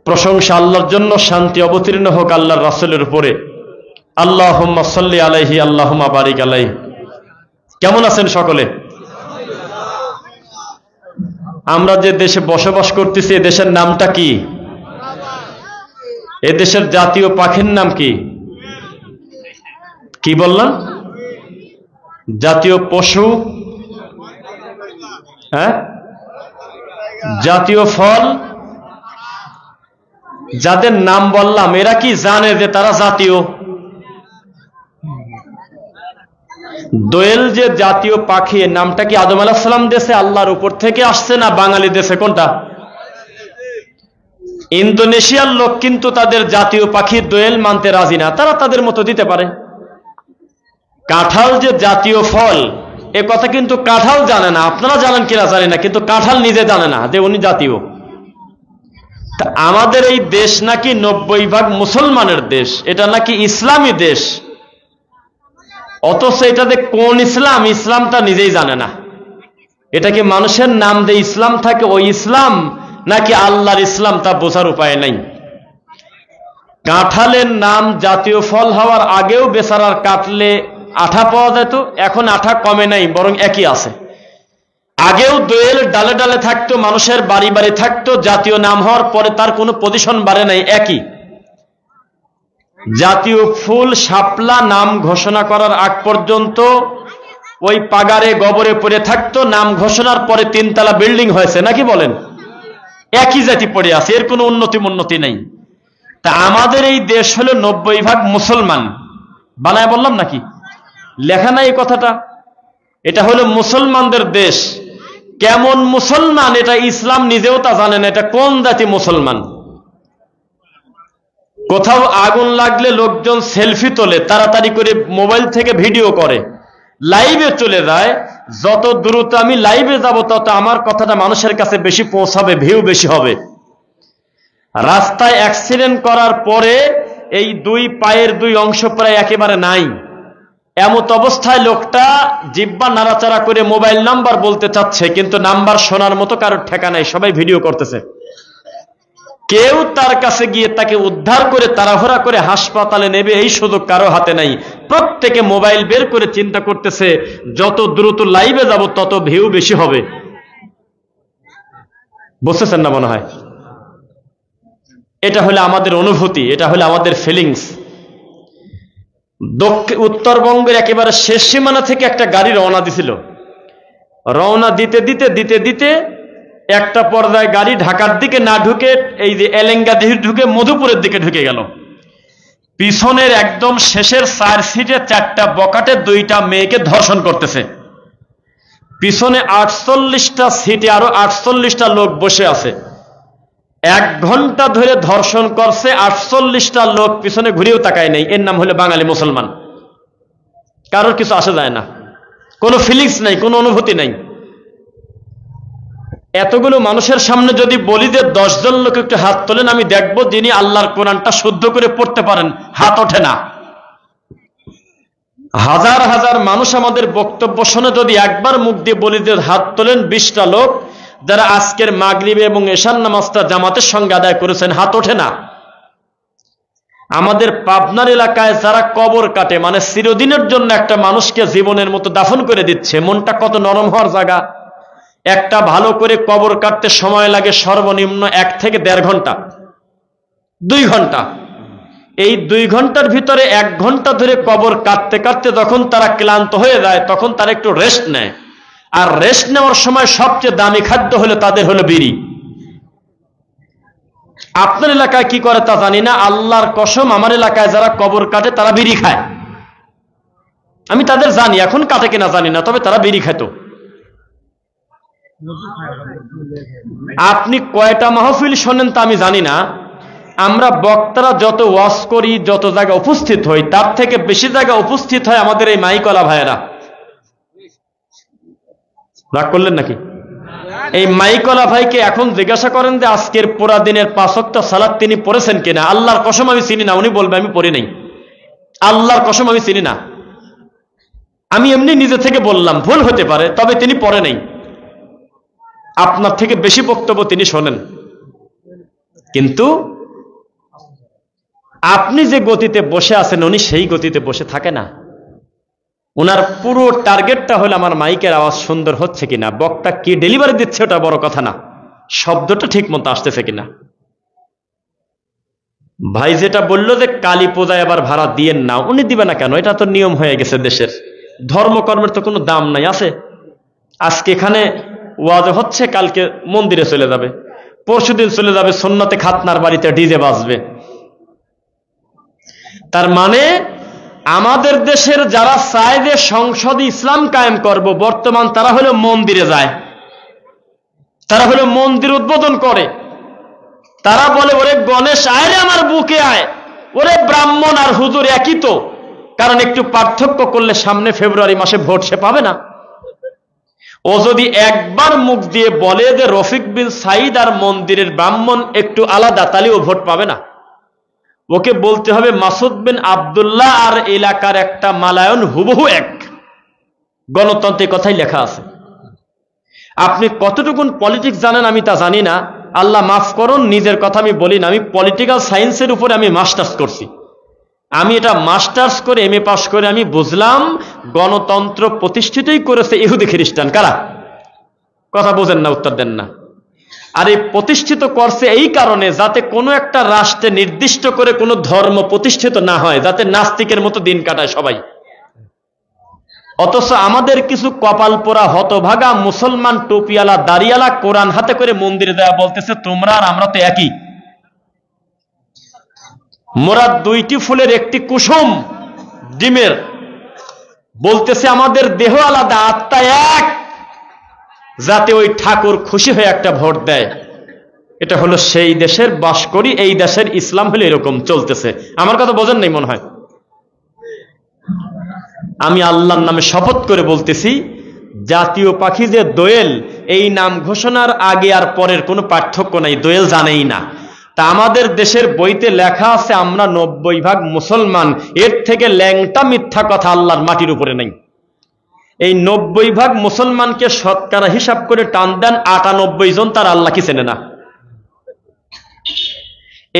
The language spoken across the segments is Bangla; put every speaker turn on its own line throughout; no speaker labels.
প্রশংসা আল্লাহর জন্য, শান্তি অবতীর্ণ হোক আল্লাহর রাসূলের উপরে। আল্লাহুম্মা সাল্লি আলাইহি আল্লাহুম্মা বারিক আলাইহি। কেমন আছেন সকলে? আমরা যে দেশে বসবাস করতেছি এ দেশের নামটা কি? এ দেশের জাতীয় পাখির নাম কি? কি বললাম? জাতীয় পশু, হ্যাঁ, জাতীয় ফল। যাদের নাম বললাম এরা কি জানে যে তারা জাতীয়? দোয়েল যে জাতীয় পাখি, নামটা কি আদম আলাইহিস সালাম দেশে আল্লাহর উপর থেকে আসছে না বাঙালি দেশে? কোনটা? ইন্দোনেশিয়ার লোক কিন্তু তাদের জাতীয় পাখি দোয়েল মানতে রাজি না, তারা তাদের মতো দিতে পারে। কাঁঠাল যে জাতীয় ফল এ কথা কিন্তু কাঁঠাল জানে না, আপনারা জানেন কিনা জানি না, কিন্তু কাঁঠাল নিজে জানে না যে উনি জাতীয়। আমাদের এই দেশ নাকি 90% মুসলমানের দেশ, এটা নাকি ইসলামী দেশ, অথচ এটাতে কোন ইসলাম, ইসলামটা নিজেই জানে না। এটা কি মানুষের নাম দিয়ে ইসলাম থাকে ওই ইসলাম, নাকি আল্লাহর ইসলাম, তা বোঝার উপায় নাই। কাঁঠালের নাম জাতীয় ফল হওয়ার আগেও বেচারার কাটলে আঠা পাওয়া যেত, এখন আঠা কমে নাই, বরং একই আছে। আগেও দোয়েল ডালে ডালে থাকতো, মানুষের বাড়ি বাড়ি থাকতো, জাতীয় নাম হওয়ার পরে তার কোনো পজিশন বাড়ে নাই, একই। জাতীয় ফুল শাপলা নাম ঘোষণা করার আগ পর্যন্ত ওই পাগারে গবরে পড়ে থাকতো, নাম ঘোষণার পরে 3 তলা বিল্ডিং হয়েছে, নাকি বলেন? একই জাতি পড়ে আছে, এর কোনো উন্নতি নেই। তা আমাদের এই দেশ হলো 90% মুসলমান, বানায় বললাম নাকি? লেখা নাই এই কথাটা। এটা হলো মুসলমানদের দেশ। কেমন মুসলমান এটা ইসলাম নিজেও তা জানে না, এটা কোন জাতি মুসলমান। কোথাও আগুন লাগলে লোকজন সেলফি তোলে, তাড়াতাড়ি করে মোবাইল থেকে ভিডিও করে, লাইভে চলে যায়। যত দ্রুত আমি লাইভে যাব তত আমার কথাটা মানুষের কাছে বেশি পৌঁছাবে, ভিউ বেশি হবে। রাস্তায় অ্যাক্সিডেন্ট করার পরে এই 2 পায়ের 2 অংশ প্রায় একেবারে নাই, এমত অবস্থায় লোকটা জিহ্বা নাড়াচাড়া করে মোবাইল নাম্বার বলতে চাচ্ছে, কিন্তু নাম্বার শোনার মতো কারোর ঠেকা নাই, সবাই ভিডিও করতেছে। কেউ তার কাছে গিয়ে তাকে উদ্ধার করে তাড়াহুড়া করে হাসপাতালে নেবে এই সুযোগ কারো হাতে নাই। প্রত্যেকে মোবাইল বের করে চিন্তা করতেছে যত দ্রুত লাইভে যাব তত ভিউ বেশি হবে। বুঝতেছেন না মনে হয়? এটা হলো আমাদের অনুভূতি, এটা হলো আমাদের ফিলিংস। উত্তরবঙ্গের একেবারে শেষ সীমানা থেকে একটা গাড়ি রওনা দিছিল। রওনা দিতে দিতে দিতে দিতে একটা পর্যায়ে গাড়ি ঢাকার দিকে না ঢুকে এই যে এলেঙ্গাদিহি ঢুকে মধুপুরের দিকে ঢুকে গেল। পিছনের একদম শেষের 4 সিটে 4টা বকাটে 2টা মেয়েকে ধর্ষণ করতেছে। পিছনে 48টা সিটে আরো 48টা লোক বসে আছে। 1 ঘন্টা ধরে ধর্ষণ করছে, 48টা লোক পিছনে ঘুরেও তাকায় নাই। এর নাম হলো বাঙালি মুসলমান। কারোর কিছু আসে যায় না, কোনো ফিলিংস নাই, কোনো অনুভূতি নাই। এতগুলো মানুষের সামনে যদি বলি যে 10 জন লোক একটু হাত তোলেন, আমি দেখবো যিনি আল্লাহর কোরআনটা শুদ্ধ করে পড়তে পারেন, হাত ওঠে না। হাজার হাজার মানুষ আমাদের বক্তব্য শুনে যদি একবার মুখ দিয়ে বলি যে হাত তোলেন 20টা লোক যারা আজকের মাগরিব এবং এশার নামাজটা জামাতের সঙ্গে আদায় করেছেন, হাত ওঠে না। আমাদের পাবনার এলাকায় যারা কবর কাটে, মানে চিরদিনের জন্য একটা মানুষকে জীবনের মতো দাফন করে দিচ্ছে, মনটা কত নরম হওয়ার জায়গা। একটা ভালো করে কবর কাটতে সময় লাগে সর্বনিম্ন 1 থেকে 1.5 ঘন্টা, 2 ঘন্টা। এই 2 ঘন্টার ভিতরে 1 ঘন্টা ধরে কবর কাটতে কাটতে যখন তারা ক্লান্ত হয়ে যায় তখন তারা একটু রেস্ট নেয়। আর রেস্ট নেওয়ার সময় সবচেয়ে দামি খাদ্য হলো তাদের হলো বিড়ি। আপনার এলাকায় কি করে তা জানি না, আল্লাহর কসম আমার এলাকায় যারা কবর কাটে তারা বিড়ি খায়। আমি তাদের জানি, এখন কাটে কিনা জানি না, তবে তারা বিড়ি খেত। আপনি কয়টা মাহফিল শোনেন তা আমি জানি না। আমরা বক্তারা যত ওয়াজ করি, যত জায়গায় উপস্থিত হই, তার থেকে বেশি জায়গায় উপস্থিত হয় আমাদের এই মাইকওয়ালা ভাইয়েরা। রাগ করলেন নাকি? এই মাইকওয়ালা ভাইকে এখন জিজ্ঞাসা করেন যে আজকের পুরা দিনের 5 ওয়াক্ত সালাত তিনি পড়েছেন কিনা। আল্লাহর কসম আমি চিনি না, উনি বলবে আমি পড়ি নাই। আল্লাহর কসম আমি চিনি না। আমি এমনি নিজে থেকে বললাম, ভুল হতে পারে, তবে তিনি পড়ে নাই। আপনার থেকে বেশি বক্তব্য তিনি শোনেন, কিন্তু আপনি যে গতিতে বসে আছেন উনি সেই গতিতে বসে থাকে না। ওনার পুরো টার্গেটটা হলো আমার মাইকের আওয়াজ সুন্দর হচ্ছে কিনা, বক্তা কি ডেলিভারি দিচ্ছে ওটা বড় কথা না, শব্দটা ঠিক মতো আসতেছে কিনা। ভাই যেটা বললো যে কালী পূজায় আবার ভাড়া দিয়েন না, উনি দিবে না কেন? এটা তো নিয়ম হয়ে গেছে দেশের। ধর্মকর্মের তো কোনো দাম নাই আছে। আজকে এখানে ওয়াজ হচ্ছে, কালকে মন্দিরে চলে যাবে, পরশুদিন চলে যাবে সুন্নতে খাতনার বাড়িতে ডিজে বাজবে। তার মানে আমাদের দেশের যারা চায় যে সংসদে ইসলাম কায়েম করব, বর্তমান তারা হলো মন্দিরে যায়, তারা হলো মন্দির উদ্বোধন করে, তারা বলে ওরে গণেশ আয় রে আমার বুকে আয়, ওরে ব্রাহ্মণ আর হুজুর একই তো, কারণ একটু পার্থক্য করলে সামনে ফেব্রুয়ারি মাসে ভোট সে পাবে না। ও যদি একবার মুখ দিয়ে বলে যে রফিক বিন সাইদ আর মন্দিরের ব্রাহ্মণ একটু আলাদা, তাহলে ও ভোট পাবে না। ওকে বলতে হবে মাসুদ বিন আব্দুল্লাহ আর এলাকার একটা মালায়ন হুবহু এক। গণতন্ত্রে কথাই লেখা আছে। আপনি কতটুকুন পলিটিক্স জানেন আমি তা জানি না, আল্লাহ মাফ করুন, নিজের কথা আমি বলি না। আমি পলিটিক্যাল সায়েন্সের উপরে আমি মাস্টার্স করছি। আমি এটা মাস্টার্স করে এমএ পাস করে আমি বুঝলাম গণতন্ত্র প্রতিষ্ঠিতই করেছে ইহুদি খ্রিস্টান। কারা? কথা বোঝেন না, উত্তর দেন না। আর এই প্রতিষ্ঠিত করছে এই কারণে যাতে কোনো একটা রাষ্ট্রে নির্দিষ্ট করে কোনো ধর্ম প্রতিষ্ঠিত না হয়, যাতে নাস্তিকের মতো দিন কাটায় সবাই। অথচ আমাদের কিছু কপাল পোড়া হতভাগা মুসলমান টুপিয়ালা দাড়িয়ালা কোরআন হাতে করে মন্দিরে দেয়া বলতেছে তোমরা আর আমরা তো একই। মোরা দুইটি ফুলের একটি কুসুম ডিমের, বলতেছে আমাদের দেহ আলাদা আত্মা এক, যাতে ওই ঠাকুর খুশি হয়ে একটা ভোট দেয়। এটা হলো সেই দেশের বাস করি, এই দেশের ইসলাম হলে এরকম চলতেছে। আমার কথা বোঝেন নাই মনে হয়। আমি আল্লাহর নামে শপথ করে বলতেছি, জাতীয় পাখি যে দোয়েল, এই নাম ঘোষণার আগে আর পরের কোনো পার্থক্য নাই, দোয়েল জানেই না। তা আমাদের দেশের বইতে লেখা আছে আমরা 90% মুসলমান, এর থেকে ল্যাংটা মিথ্যা কথা আল্লাহর মাটির উপরে নেই। এই 90% মুসলমানকে শতকরা হিসাব করে টান দেন 98 জন, তার আল্লাহ কি চেনে না।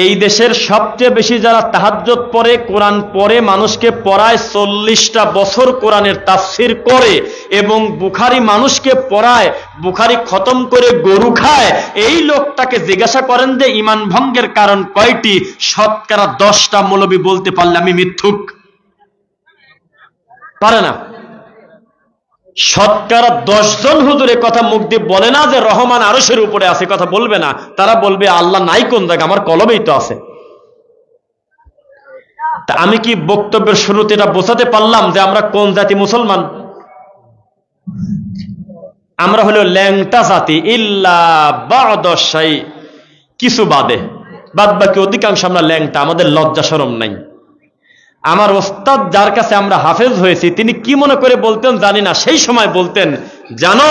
এই দেশের সবচেয়ে বেশি যারা তাহাজ্জুদ পড়ে, কোরআন পড়ে, মানুষকে পড়ায়, 40টা বছর কোরআনের তাফসীর করে এবং বুখারী মানুষকে পড়ায়, বুখারী খতম করে গরু খায়, এই লোকটাকে জিজ্ঞাসা করেন যে ঈমান ভঙ্গের কারণ কয়টি, শতকরা 10টা মৌলবী বলতে পারলে আমি মিথ্যুক। পারে না। শতকরা 10 জন হুজুর কথা মুখ দিয়ে বলে না যে রহমান আরশের উপরে আছে, কথা বলবে না। তারা বলবে আল্লাহ নাই কোন জায়গা, আমার কলমেই তো আছে। তা আমি কি বক্তব্যের শুরুতে এটা বোঝাতে পারলাম যে আমরা কোন জাতি মুসলমান? আমরা হলো ল্যাংটা জাতি, ইল্লা বা'দাশাই, কিছু বাদে, বাদ বাকি অধিকাংশ আমরা ল্যাংটা, আমাদের লজ্জা শরম নাই। আমার ওস্তাদ যার কাছে আমরা হাফেজ হয়েছি, তিনি কি মনে করে বলতেন জানি না, সেই সময় বলতেন, জানো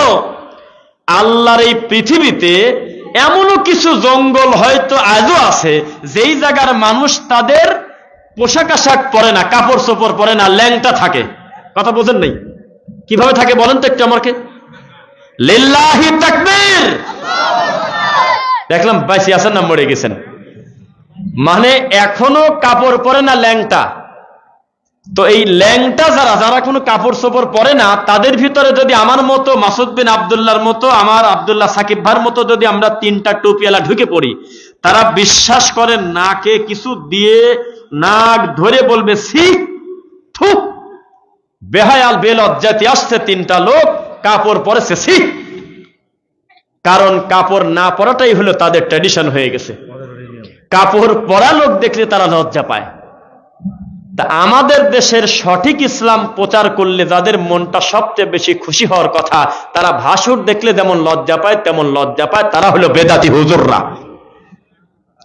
আল্লাহর এই পৃথিবীতে এমনও কিছু জঙ্গল হয়তো আজও আছে যেই জায়গার মানুষ তাদের পোশাক আশাক পরে না, কাপড় চোপড় পরে না, ল্যাংটা থাকে। কথা বোঝেন নাই? কিভাবে থাকে বলেন তো একটু আমাকে। লিল্লাহি তাকবীর। দেখলাম বাইসি আছেন না মরে গেছেন, মানে এখনো কাপড় পরে না, ল্যাংটা। তো এই ল্যাংটা যারা যারা কোনো কাপড় চোপড় পরে না, তাদের ভিতরে যদি আমার মতো মাসুদ বিন আব্দুল্লাহর মতো, আমার আব্দুল্লাহ সাকিব ভাইয়ের মতো যদি আমরা 3টা টুপিওয়ালা ঢুকে পড়ি, তারা বিশ্বাস করে নাকে কিছু দিয়ে নাক ধরে বলবে ছি থু, বেহায়াল বেলজ্জাতি আসছে 3টা লোক কাপড় পরেছে ছি। কারণ কাপড় না পরাটাই হলো তাদের ট্র্যাডিশন হয়ে গেছে। কাপড় পরা লোক দেখলে তারা লজ্জা পায়। তা আমাদের দেশের সঠিক ইসলাম প্রচার করলে যাদের মনটা সবচেয়ে বেশি খুশি হওয়ার কথা, তারা ভাসুর দেখলে যেমন লজ্জা পায় তেমন লজ্জা পায়, তারা হলো বেদাতি হুজুররা,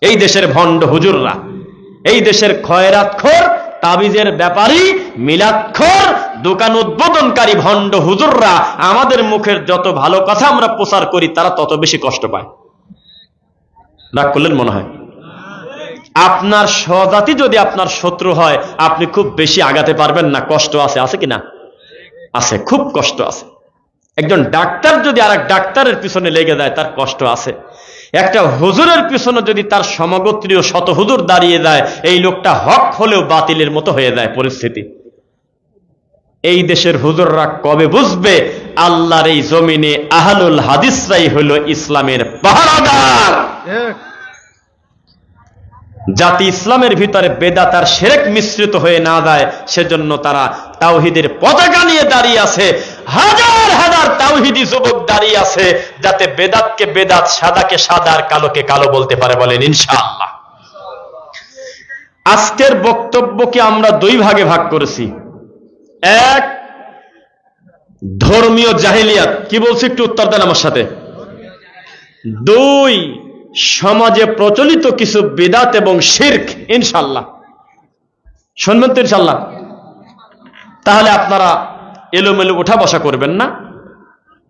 এই দেশের ভণ্ড হুজুররা, এই দেশের খয়রাতখোর, তাবিজের ব্যাপারী, মিলাদখোর, দোকান উদ্বোধনকারী ভণ্ড হুজুররা আমাদের মুখের যত ভালো কথা আমরা প্রচার করি, তারা তত বেশি কষ্ট পায়। রাগ করলেন মনে হয়? আপনার স্বজাতি যদি আপনার শত্রু হয়, আপনি খুব বেশি আগাতে পারবেন না, কষ্ট আছে, আছে কিনা? আছে, খুব কষ্ট আছে। একজন ডাক্তার যদি আরেক ডাক্তারের পিছনে লেগে যায়, তার কষ্ট আছে। একটা হুজুরের পিছনে যদি তার সমগোত্রীয় শত হুজুর দাঁড়িয়ে যায়, এই লোকটা হক হলেও বাতিলের মতো হয়ে যায় পরিস্থিতি। এই দেশের হুজুররা কবে বুঝবে আল্লাহর এই জমিনে আহলুল হাদিসরাই হলো ইসলামের পাহারাদার? জাতি ইসলামের ভিতরে বেদাত আর শিরক মিশ্রিত হয়ে না যায়, সেজন্য তারা তাওহীদের পতাকা নিয়ে দাঁড়িয়ে আছে। হাজার হাজার তাওহীদি যুবক দাঁড়িয়ে আছে, যাতে বেদাতকে বেদাত, সাদাকে সাদা, আর কালোকে কালো বলতে পারে। বলেন ইনশাআল্লাহ। আজকের বক্তব্যকে আমরা দুই ভাগে ভাগ করেছি। এক, ধর্মীয় জাহিলিয়াত। কি বলছি একটু উত্তর দেন আমার সাথে। দুই, সমাজে প্রচলিত কিছু বিদআত এবং শিরক। ইনশাআল্লাহ শুনবেন তো ইনশাআল্লাহ? তাহলে আপনারা এলোমেলো উঠা বসা করবেন না,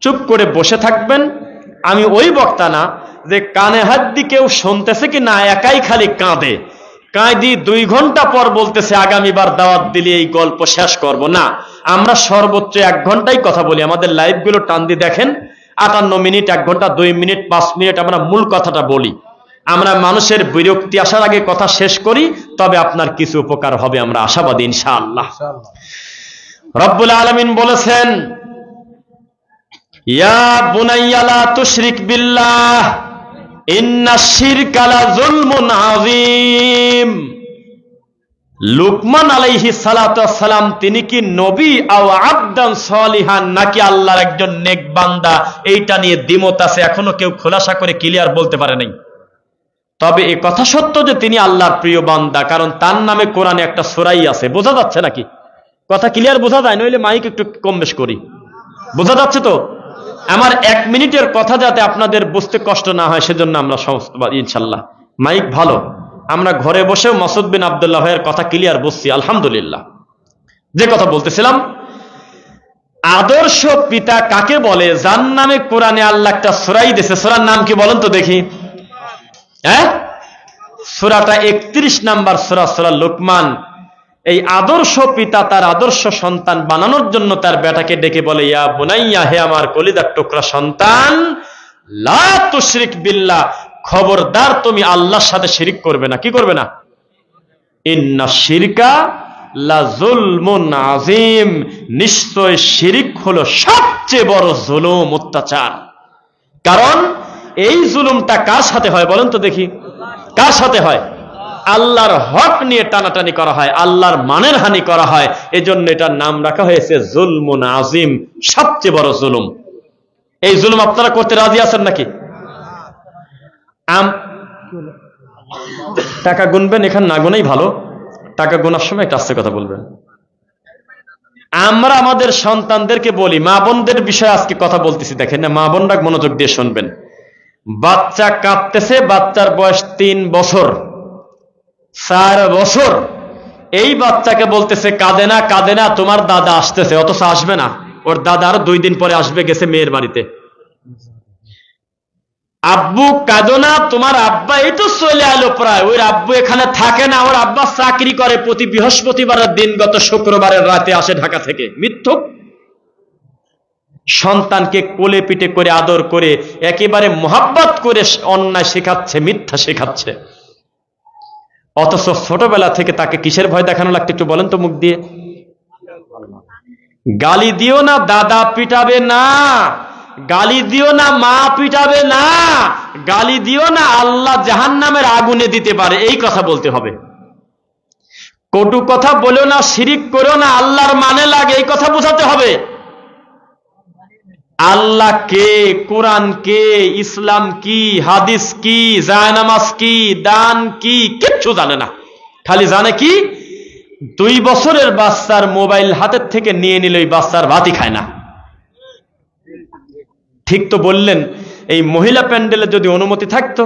চুপ করে বসে থাকবেন। আমি ওই বক্তা না যে কানে হাত দিয়ে কেউ শুনতেছে কি না, একাই খালি কাঁদে, কাঁদি 2 ঘন্টা পর বলতেছে আগামীবার দাওয়াত দিলে এই গল্প শেষ করব না। আমরা সর্বোচ্চ 1 ঘন্টাই কথা বলি। আমাদের লাইভগুলো টান দিয়ে দেখেন, 58 মিনিট, 1 ঘন্টা 2 মিনিট 5 মিনিট আমরা মূল কথাটা বলি। আমরা মানুষের বিরক্তি আসার আগে কথা শেষ করি, তবে আপনার কিছু উপকার হবে, আমরা আশাবাদী ইনশাআল্লাহ। রব্বুল আলামিন বলেছেন, ইয়া বুনাইয়া লা তুশরিক বিল্লাহ ইন্নাশ শিরকা লাযুলমুন আযীম। লুকমান আলাইহিস সালাতু ওয়াস সালাম তিনি কি নবী আও আবদান সলিহান, নাকি আল্লাহর একজন নেক বান্দা, এইটা নিয়ে দ্বিমত আছে। এখনো কেউ খোলাসা করে ক্লিয়ার বলতে পারে নাই। তবে এই কথা সত্য যে তিনি আল্লাহর প্রিয় বান্দা, কারণ তার নামে কোরআনে একটা সূরাই আছে। বোঝা যাচ্ছে নাকি? কথা ক্লিয়ার বোঝা যায়? নইলে মাইক একটু কম বেশ করি। বোঝা যাচ্ছে তো? আমার 1 মিনিটের কথা যাতে আপনাদের বুঝতে কষ্ট না হয়, সেজন্য আমরা সমস্ত ইনশাআল্লাহ মাইক ভালো। আমরা ঘরে বসেও মাসুদ বিন আব্দুল্লাহ ভাইয়ের কথা ক্লিয়ার বুঝছি আলহামদুলিল্লাহ। যে কথা বলতেছিলাম, আদর্শ পিতা কাকে বলে? যার নামে কোরআনে আল্লাহ একটা সূরাই দিয়েছে। সূরার নাম কি বলেন তো দেখি? হ্যাঁ, সূরাটা 31 নাম্বার সূরা, সূরা লুকমান। এই আদর্শ পিতা তার আদর্শ সন্তান বানানোর জন্য তার বেটাকে ডেকে বলে, ইয়া বুনাইয়া, হে আমার কলিজার টুকরা সন্তান, লা তুশরিক বিল্লাহ, খবরদার তুমি আল্লাহর সাথে শিরিক করবে না। কি করবে না? ইন্নাশ শিরকা লাযুলমুন আযীম, নিশ্চয় শিরিক হলো সবচেয়ে বড় জুলুম, অত্যাচার। কারণ এই জুলুমটা কার সাথে হয় বলেন তো দেখি? কার সাথে হয়? আল্লাহর হক নিয়ে টানাটানি করা হয়, আল্লাহর মানের হানি করা হয়। এজন্য এটার নাম রাখা হয়েছে জুলমুন আযীম, সবচেয়ে বড় জুলুম। এই জুলুম আপনারা করতে রাজি আছেন নাকি? টাকা গুনবেন, এখানে না গুনাই ভালো। টাকা গোনার সময় একটা আস্তে কথা বলবেন। আমরা আমাদের সন্তানদেরকে বলি, মা বোনদের বিষয়ে আজকে কথা বলতেছি, দেখেন না, মা বোনরা মনোযোগ দিয়ে শুনবেন। বাচ্চা কাঁদতেছে, বাচ্চার বয়স 3 বছর 4 বছর। এই বাচ্চাকে বলতেছে কাঁদে না, কাঁদে না, তোমার দাদা আসতেছে। অথচ আসবে না, ওর দাদা আরো 2 দিন পরে আসবে, গেছে মেয়ের বাড়িতে। আব্বু কাঁদো না, তোমার আব্বা এই তো চলে এলো প্রায়। ওই আব্বু এখানে থাকে না, ওর আব্বা চাকরি করে, প্রতি বৃহস্পতিবারের দিন গত শুক্রবারের রাতে আসে ঢাকা থেকে। মিথ্যক। সন্তানকে কোলে পিঠে করে আদর করে একেবারে মোহাব্বত করে অন্যায় শেখাচ্ছে, মিথ্যা শেখাচ্ছে। অথচ ছোটবেলা থেকে তাকে কিসের ভয় দেখানো লাগতো একটু বলেন তো মুখ দিয়ে? গালি দিও না, দাদা পিটাবে না। গালি দিও না, মা পিটাবে না। গালি দিও না, আল্লাহ জাহান্নামের আগুনে দিতে পারে। এই কথা বলতে হবে। কটু কথা বলো না, শিরিক করো না, আল্লাহর মানে লাগে, এই কথা বোঝাতে হবে। আল্লাহ কে, কোরআন কে, ইসলাম কি, হাদিস কি, জায়নামাজ কি, দান কি, কিচ্ছু জানে না। খালি জানে কি, 2 বছরের বাচ্চার মোবাইল হাতের থেকে নিয়ে নিলে ওই বাচ্চার ভাতই খায় না। ঠিক তো বললেন। এই মহিলা প্যান্ডেলে যদি অনুমতি থাকতো,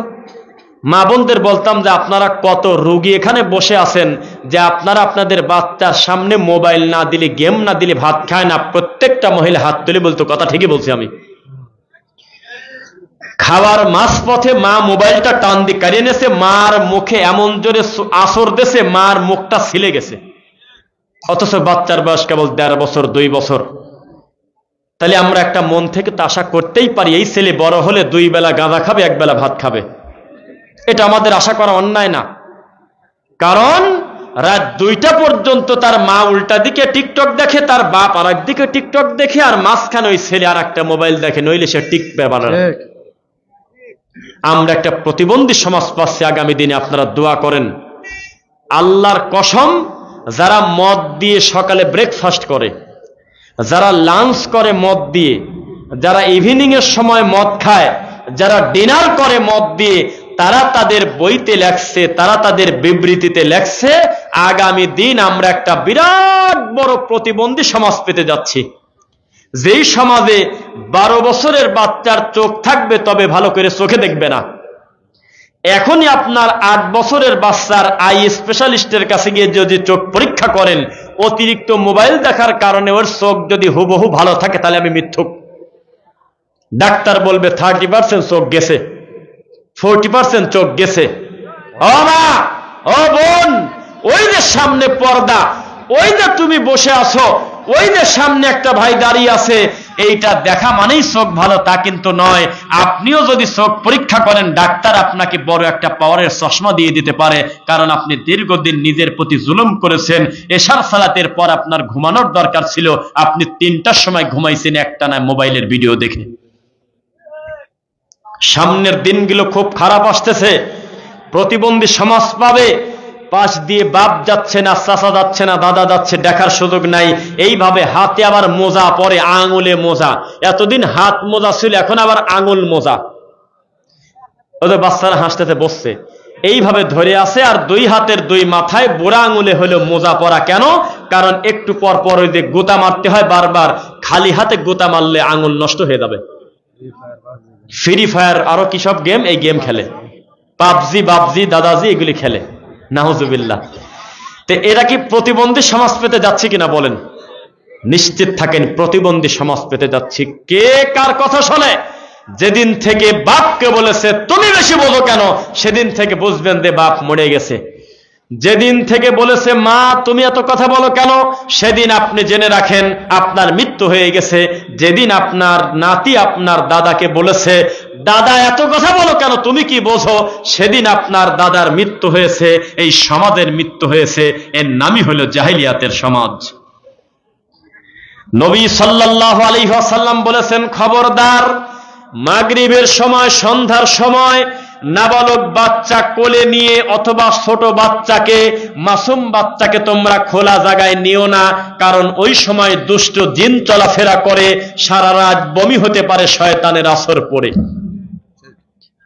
মা বোনদের বলতাম যে আপনারা কত রোগী এখানে বসে আছেন, যে আপনারা আপনাদের বাচ্চার সামনে মোবাইল না দিলে, গেম না দিলে ভাত খায় না। প্রত্যেকটা মহিলা হাত তুলে বলতো, কথা ঠিকই বলছি আমি। খাওয়ার মাঝপথে মা মোবাইলটা টান দিয়ে কাড়িয়ে নেছে, মার মুখে এমন জোরে আসর দেছে, মার মুখটা ছিলে গেছে। অথচ বাচ্চার বয়স কেবল 1.5 বছর 2 বছর। তাহলে আমরা একটা মন থেকে তো আশা করতেই পারি এই ছেলে বড় হলে 2 বেলা গাঁজা খাবে, 1 বেলা ভাত খাবে। এটা আমাদের আশা করা অন্যায় না? কারণ রাত 2টা পর্যন্ত তার মা উল্টা দিকে টিকটক দেখে, তার বাপ আর একদিকে টিকটক দেখে, আর মাঝখানে ওই ছেলে আর একটা মোবাইল দেখে, নইলে সে টিকবে পারে না। আমরা একটা প্রতিবন্ধী সমাজ পাচ্ছি আগামী দিনে। আপনারা দোয়া করেন। আল্লাহর কসম, যারা মদ দিয়ে সকালে ব্রেকফাস্ট করে, যারা লাঞ্চ করে মদ দিয়ে, যারা ইভিনিং এর সময় মদ খায়, যারা ডিনার করে মদ দিয়ে, তারা তাদের বইতে লেখছে, তারা তাদের বিবৃতিতে লেখছে, আগামী দিন আমরা একটা বিরাট বড় প্রতিবন্ধী সমাজ পেতে যাচ্ছি। যেই সমাজে 12 বছরের বাচ্চার চোখ থাকবে, তবে ভালো করে চোখে দেখবে না। এখনই আপনার 8 বছরের বাচ্চার আই স্পেশালিস্টের কাছে গিয়ে যদি চোখ পরীক্ষা করেন, অতিরিক্ত মোবাইল দেখার কারণে ওর চোখ যদি হুবহু ভালো থাকে, তাহলে আমি মিথ্যুক। ডাক্তার বলবে 30% চোখ গেছে, 40% চোখ গেছে। ও মা, ও বোন, ওই যে সামনে পর্দা, ওই যে তুমি বসে আছো, ওই যে সামনে একটা ভাই দাঁড়িয়ে আছে, এইটা দেখা মানেই চোখ ভালো তা কিন্তু নয়। আপনিও যদি চোখ পরীক্ষা করেন, ডাক্তার আপনাকে বড় একটা পাওয়ারের চশমা দিয়ে দিতে পারে, কারণ আপনি দীর্ঘদিন নিজের প্রতি জুলুম করেছেন। এশার সালাতের পর আপনার ঘুমানোর দরকার ছিল, আপনি 3টার সময় ঘুমাইছেন একটানা মোবাইলের ভিডিও দেখে। সামনের দিনগুলো খুব খারাপ আসতেছে। প্রতিবন্ধী সমাজ পাবে, পাশ দিয়ে বাপ যাচ্ছে না, চাচা যাচ্ছে না, দাদা যাচ্ছে, দেখার সুযোগ নাই। এইভাবে হাতে আবার মোজা পরে, আঙুলে মোজা। এতদিন হাত মোজা ছিল, এখন আবার আঙুল মোজা। ওদের বাচ্চারা হাসতেতে বসছে, এইভাবে ধরে আছে, আর 2 হাতের 2 মাথায় বুড়া আঙুলে হলো মোজা পরা। কেন? কারণ একটু পর পর ওই যে গোতা মারতে হয় বারবার। খালি হাতে গোতা মারলে আঙুল নষ্ট হয়ে যাবে। ফ্রি ফায়ার আরো কি সব গেম, এই গেম খেলে, পাবজি, বাবজি, দাদাজি এগুলি খেলে, নাউজুবিল্লাহ। তো এরা কি প্রতিবন্ধী সমাজ পেতে যাচ্ছে কিনা বলেন? নিশ্চিত থাকেন প্রতিবন্ধী সমাজ পেতে যাচ্ছি। কে কার কথা শোনে? যেদিন থেকে বাপকে বলেছে তুমি বেশি বোঝো কেন, সেদিন থেকে বুঝবেন যে বাপ মরে গেছে। যেদিন থেকে বলেছে মা তুমি এত কথা বলো কেন, সেদিন আপনি জেনে রাখেন আপনার মৃত্যু হয়ে গেছে। যেদিন আপনার নাতি আপনার দাদাকে বলেছে দাদা এত কথা বলো কেন, তুমি কি বোঝো, সেদিন আপনার দাদার মৃত্যু হয়েছে, এই সমাজের মৃত্যু হয়েছে। এর নামই হলো জাহিলিয়াতের সমাজ। নবী সাল্লাল্লাহু আলাইহি ওয়াসাল্লাম বলেছেন, খবরদার, মাগরিবের সময়, সন্ধ্যার সময় নাবালক বাচ্চা কোলে নিয়ে অথবা ছোট বাচ্চাকে, মাসুম বাচ্চাকে তোমরা খোলা জায়গায় নিও না, কারণ ওই সময় দুষ্ট জিন চলাফেরা করে, সারা রাত বমি হতে পারে শয়তানের আসর পড়ে।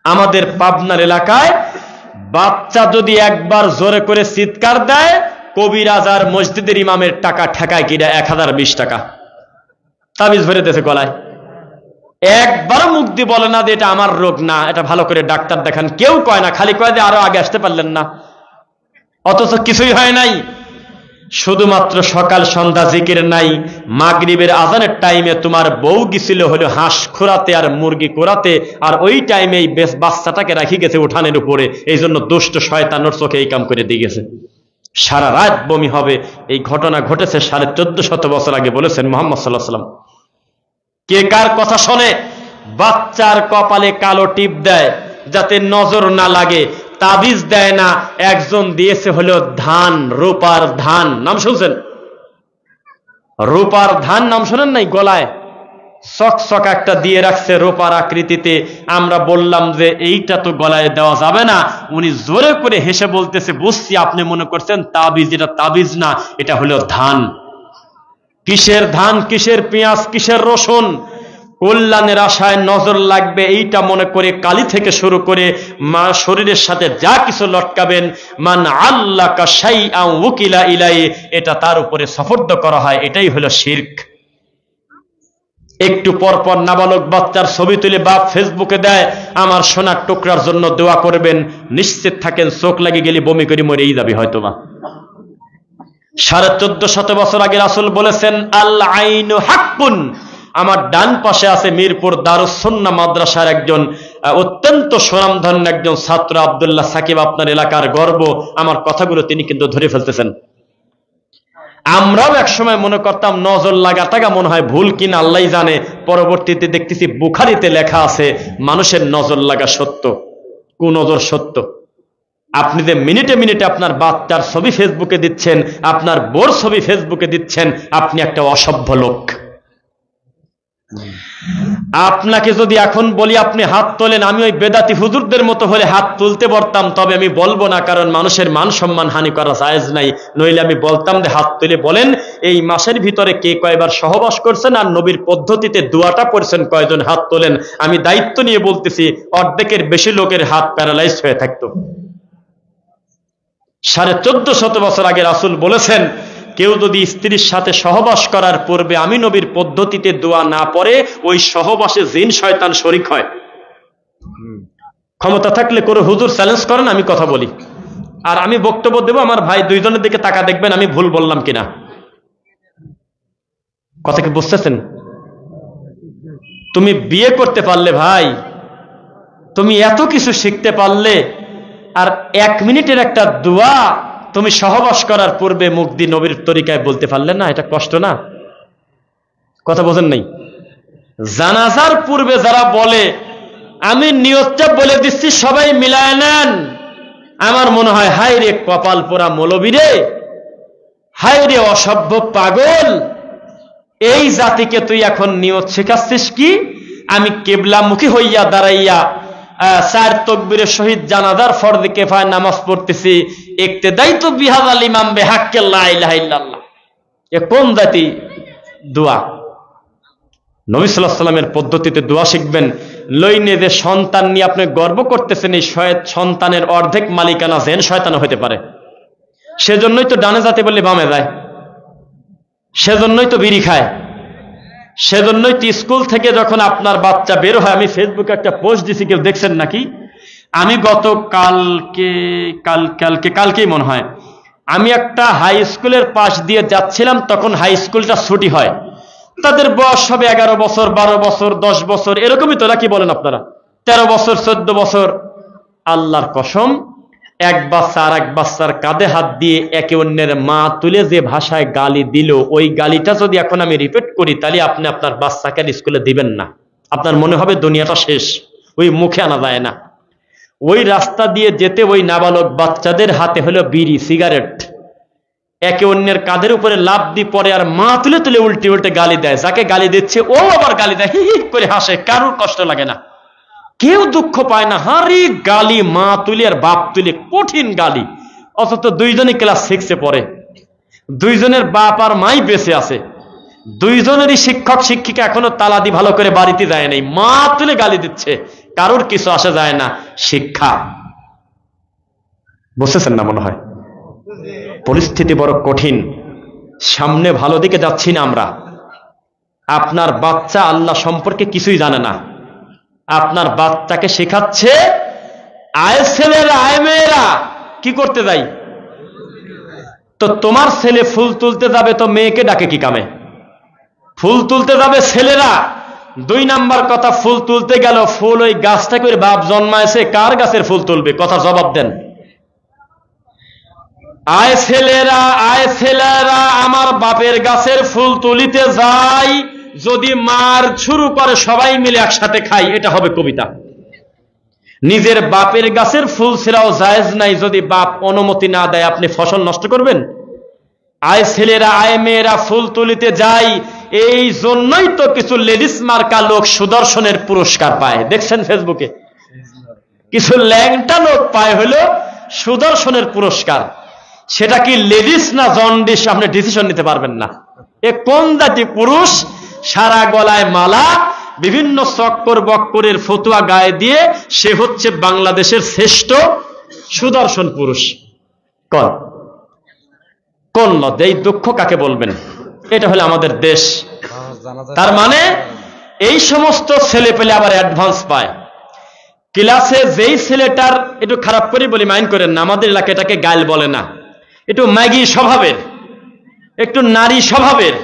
আমাদের পাবনার এলাকায় বাচ্চা যদি একবার জোরে করে চিৎকার দেয়, কবিরাজ আর মসজিদের ইমামের টাকা ঠেকায় কিনা 1020 টাকা তাবিজ ভরে দিয়েছে গলায়। একবারও মুখ দিয়ে বলে না যে এটা আমার রোগ না, এটা ভালো করে ডাক্তার দেখান, কেউ কয় না, খালি কয় যে আরো আগে আসতে পারলেন না। অথচ কিছুই হয় নাই। শুধুমাত্র সকাল সন্ধ্যা জিকির নাই। মাগরিবের আজানের টাইমে তোমার বউ গেছিল হলো হাঁস খোরাতে আর মুরগি কোরাতে, আর ওই টাইমেই বেশ বাচ্চাটাকে রাখি গেছে উঠানের উপরে। এই জন্য দুষ্ট শয়তানের চোখে এই কাম করে দিয়ে গেছে। সারা রাত বমি হবে। এই ঘটনা ঘটেছে 1450 বছর আগে, বলেছেন মুহাম্মদ সাল্লাল্লাহু আলাইহি ওয়াসাল্লাম। কে কার কথা শোনে? বাচ্চার কপালে কালো টিপ দেয় যাতে নজর না লাগে, তাবিজ দেয় না। একজন দিয়েছে হলো ধান, রূপার ধান, নাম শুনছেন? রূপার ধান নাম শোনেন নাই? গলায় চকচক একটা দিয়ে রাখছে রূপার আকৃতিতে। আমরা বললাম যে এইটা তো গলায় দেওয়া যাবে না। উনি জোরে করে হেসে বলতেছে, বুঝছি আপনি মনে করছেন তাবিজ, এটা তাবিজ না, এটা হলো ধান। কিসের ধান, কিসের পেঁয়াজ, কিসের রসুন? কল্যাণের আশায় নজর লাগবে এইটা মনে করে কালি থেকে শুরু করে মা শরীরের সাথে যা কিছু লটকাবেন, মান আল্লাকা শাইআন উকিলা ইলাই, এটা তার উপরে সফর্দ করা হয়, এটাই হলো শিরক। একটু পর পর নাবালক বাচ্চার ছবি তুলে বাপ ফেসবুকে দেয়, আমার সোনার টুকরার জন্য দোয়া করবেন। নিশ্চিত থাকেন চোখ লাগে গেলে বমি করে মরেই যাবে হয়তোবা। 1450 বছর আগে রাসূল বলেছেন, আল আইনু হাক্কুন। আমার ডান পাশে আছে মিরপুর দারুস সুন্নাহ মাদ্রাসার একজন অত্যন্ত সুনামধন্য একজন ছাত্র, আব্দুল্লাহ সাকিব, আপনার এলাকার গর্ব। আমার কথাগুলো তিনি কিন্তু ধরে ফেলতেছেন। আমরাও একসময় মনে করতাম নজর লাগাটাকা মনে হয় ভুল কিনা আল্লাহ জানে, পরবর্তীতে দেখতেছি বুখারীতে লেখা আছে মানুষের নজর লাগা সত্য, কুনজর সত্য। আপনি যে মিনিটে মিনিটে আপনার বাচ্চার ছবি ফেসবুকে দিচ্ছেন, আপনার বোর ছবি ফেসবুকে দিচ্ছেন, আপনি একটা অসভ্য লোক। আপনাকে যদি এখন বলি আপনি হাত তোলেন, আমি ওই বেদাতি হুজুরদের মতো হলে হাত তুলতে পারতাম, তবে আমি বলবো না, কারণ মানুষের মান সম্মান হানি করা জায়েজ নাই। নইলে আমি বলতাম যে হাত তুলে বলেন এই মাসের ভিতরে কে কয়বার সহবাস করছেন আর নবীর পদ্ধতিতে দোয়াটা পড়ছেন কয়জন, হাত তোলেন। আমি দায়িত্ব নিয়ে বলতেছি অর্ধেকের বেশি লোকের হাত প্যারালাইজ হয়ে থাকতো। 1450 বছর আগে রাসূল বলেছেন কেউ যদি স্ত্রীর সাথে সহবাস করার পূর্বে আমি নবীর পদ্ধতিতে দোয়া না পড়ে ওই সহবাসে জিন শয়তান শরীক হয়। ক্ষমতা থাকলে করে হুজুর চ্যালেঞ্জ করেন, আমি কথা বলি আর আমি বক্তব্য দেব। আমার ভাই দুইজনের দিকে তাকা দেখবেন আমি ভুল বললাম কিনা। কথা কি বুঝতেছেন? তুমি বিয়ে করতে পারলে ভাই, তুমি এত কিছু শিখতে পারলে, আর 1 মিনিটের একটা দোয়া তুমি সহবাস করার পূর্বে মুখ দিয়ে নবীর তরিকায় বলতে পারলে না, এটা কষ্ট না? কথা বোঝেন নাই? জানাজার পূর্বে যারা বলে আমি নিয়তটা বলে দিচ্ছি সবাই মিলায় নেন, আমার মনে হয় হায় রে কপাল পোড়া মৌলবী রে, হায় রে অসভ্য পাগল, এই জাতিকে তুই এখন নিয়ত শেখাচ্ছিস কি? আমি কিবলামুখী হইয়া দাঁড়াইয়া 4 তাকবীরের সহিত জানাজার ফরজে কিফায়া নামাজ পড়তেছি, ইক্তেদাই তো বিহাযাল ইমাম বিহাক্কি লা ইলাহা ইল্লাল্লাহ। এ কোন জাতি দোয়া? নবী সাল্লাল্লাহু আলাইহি ওয়াসাল্লামের পদ্ধতিতে দোয়া শিখবেন। লইনে যে সন্তান নিয়ে আপনি গর্ব করতেছেন, এই সন্তানের অর্ধেক মালিকানা জিন শয়তান হতে পারে। সেজন্যই তো ডানে যাতে বললে বামে যায়, সেজন্যই তো বিড়ি খায়, সেজন্যই তো স্কুল থেকে যখন আপনার বাচ্চা বের হয়, আমি ফেসবুকে একটা পোস্ট দিছি, কেউ দেখছেন নাকি? আমি গত কালকেই মনে হয় আমি একটা হাই স্কুলের পাশ দিয়ে যাচ্ছিলাম, তখন হাই স্কুলটা ছুটি হয়, তাদের বয়স হবে 11 বছর 12 বছর 10 বছর এরকমই তো, নাকি বলেন আপনারা? 13 বছর 14 বছর। আল্লাহর কসম, এক বাচ্চা আর এক বাচ্চার কাঁধে হাত দিয়ে একে অন্যের মা তুলে যে ভাষায় গালি দিল, ওই গালিটা যদি এখন আমি রিপিট করি তাহলে আপনি আপনার বাচ্চাকে স্কুলে দিবেন না, আপনার মনে হবে দুনিয়াটা শেষ। ওই মুখে আনা যায় না। ওই রাস্তা দিয়ে যেতে ওই নাবালক বাচ্চাদের হাতে হলো বিড়ি সিগারেট, একে অন্যের কাঁধের উপরে লাফ দিয়ে পড়ে আর মা তুলে তুলে উল্টে উল্টে গালি দেয়, যাকে গালি দিচ্ছে ও আবার গালি দেয়, হি হি করে হাসে, কারোর কষ্ট লাগে না, কেউ দুঃখ পায় না। হারি গালি, মা তুলে আর বাপ তুলে, কঠিন গালি। অথচ দুইজনই ক্লাস 6-এ পড়ে, দুইজনের বাপ আর মাই বেঁচে আছে, দুইজনেরই শিক্ষক শিক্ষিকা এখনো তালা দিয়ে ভালো করে বাড়িতে যায় নাই, মা তুলে গালি দিচ্ছে, কারোর কিছু আসা যায় না। শিক্ষা বুঝতেছেন না মনে হয়? পরিস্থিতি বড় কঠিন, সামনে ভালো দিকে যাচ্ছি না আমরা। আপনার বাচ্চা আল্লাহ সম্পর্কে কিছুই জানে না, আপনার বাচ্চাকে শেখাচ্ছে আয় ছেলেরা আয় মেয়েরা কি করতে যাই, তো তোমার ছেলে ফুল তুলতে যাবে তো মেয়েকে ডাকে কি কামে? ফুল তুলতে যাবে ছেলেরা। 2 নাম্বার কথা, ফুল তুলতে গেল, ফুল ওই গাছটা করে বাপ জন্মাইছে, কার গাছের ফুল তুলবে? কথা জবাব দেন। আয় ছেলেরা আমার বাপের গাছের ফুল তুলিতে যাই, যদি মার শুরু করে সবাই মিলে একসাথে খাই, এটা হবে কবিতা। নিজের বাপের গাছের ফুল ছিঁড়াও জায়েজ নাই, যদি বাপ অনুমতি না দেয় আপনি ফসল নষ্ট করবেন? আয় ছেলেরা আয় মেয়েরা ফুল তুলিতে যাই, এই জন্যই তো কিছু লেডিস মার্কা লোক সুদর্শনের পুরস্কার পায়, দেখছেন ফেসবুকে? কিছু ল্যাংটা লোক পায় হলো সুদর্শনের পুরস্কার। সেটা কি লেডিস না জন্ডিস আপনি ডিসিশন নিতে পারবেন না। এ কোন জাতি পুরুষ? সারা গলায় মালা, বিভিন্ন চক্কর বক্করের ফতুয়া গায়ে দিয়ে সে হচ্ছে বাংলাদেশের শ্রেষ্ঠ সুদর্শন পুরুষ। কোন লজ্জা? এই দুঃখ কাকে বলবেন? এটা হলো আমাদের দেশ। তার মানে এই সমস্ত ছেলে পেলে আবার অ্যাডভান্স পায়। ক্লাসে যেই ছেলেটার, একটু খারাপ করে বলি মাইন্ড করেন না, আমাদের এলাকায় এটাকে গাইল বলে না, একটু ম্যাগি স্বভাবের, একটু নারী স্বভাবের,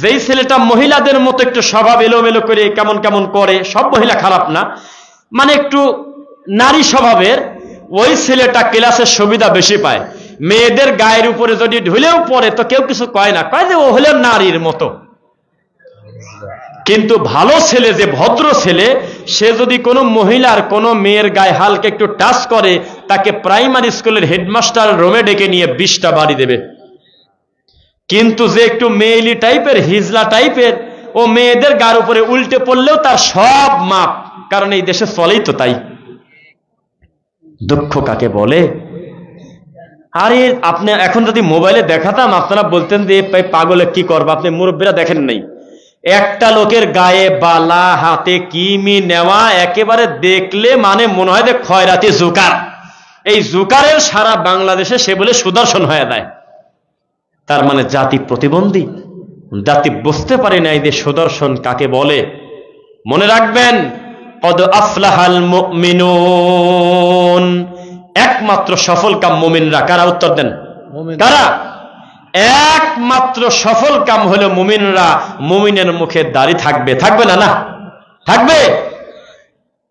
যেই ছেলেটা মহিলাদের মতো একটু স্বভাব এলোমেলো করে কেমন কেমন করে, সব মহিলা খারাপ না, মানে একটু নারী স্বভাবের, ওই ছেলেটা ক্লাসের সুবিধা বেশি পায়। মেয়েদের গায়ের উপরে যদি ঢুলেও পড়ে তো কেউ কিছু কয় না, কয় যে ও হলে নারীর মতো। কিন্তু ভালো ছেলে, যে ভদ্র ছেলে, সে যদি কোনো মহিলার কোনো মেয়ের গায়ে হালকা একটু টাচ করে, তাকে প্রাইমারি স্কুলের হেডমাস্টার রুমে ডেকে নিয়ে 20টা বাড়ি দেবে। কিন্তু যে একটু মেয়েলি টাইপের, হিজলা টাইপের, ও মেয়েদের গায়ের উপরে উল্টে পড়লেও তার সব মাপ, কারণ এই দেশে চলেই তো তাই। দুঃখ কাকে বলে? আরে আপনি এখন যদি মোবাইলে দেখাতাম, আপনারা বলতেন যে পাগলে কি করবে। আপনি মুরব্বীরা দেখেন নাই, একটা লোকের গায়ে বালা, হাতে কিমি নেওয়া, একেবারে দেখলে মানে মনে হয় যে খয়রাতি জুকার। এই জুকারের সারা বাংলাদেশে সে বলে সুদর্শন হয়ে যায়। তার মানে জাতি প্রতিবন্ধী, জাতি বুঝতে পারে নাই যে সুদর্শন কাকে বলে। মনে রাখবেন, কদ আফলাহাল মুমিনুন, একমাত্র সফল কাম মুমিনরা। কারা? উত্তর দেন, কারা? একমাত্র সফল কাম হলো মুমিনরা। মুমিনের মুখে দাড়ি থাকবে, থাকবে না? না থাকবে।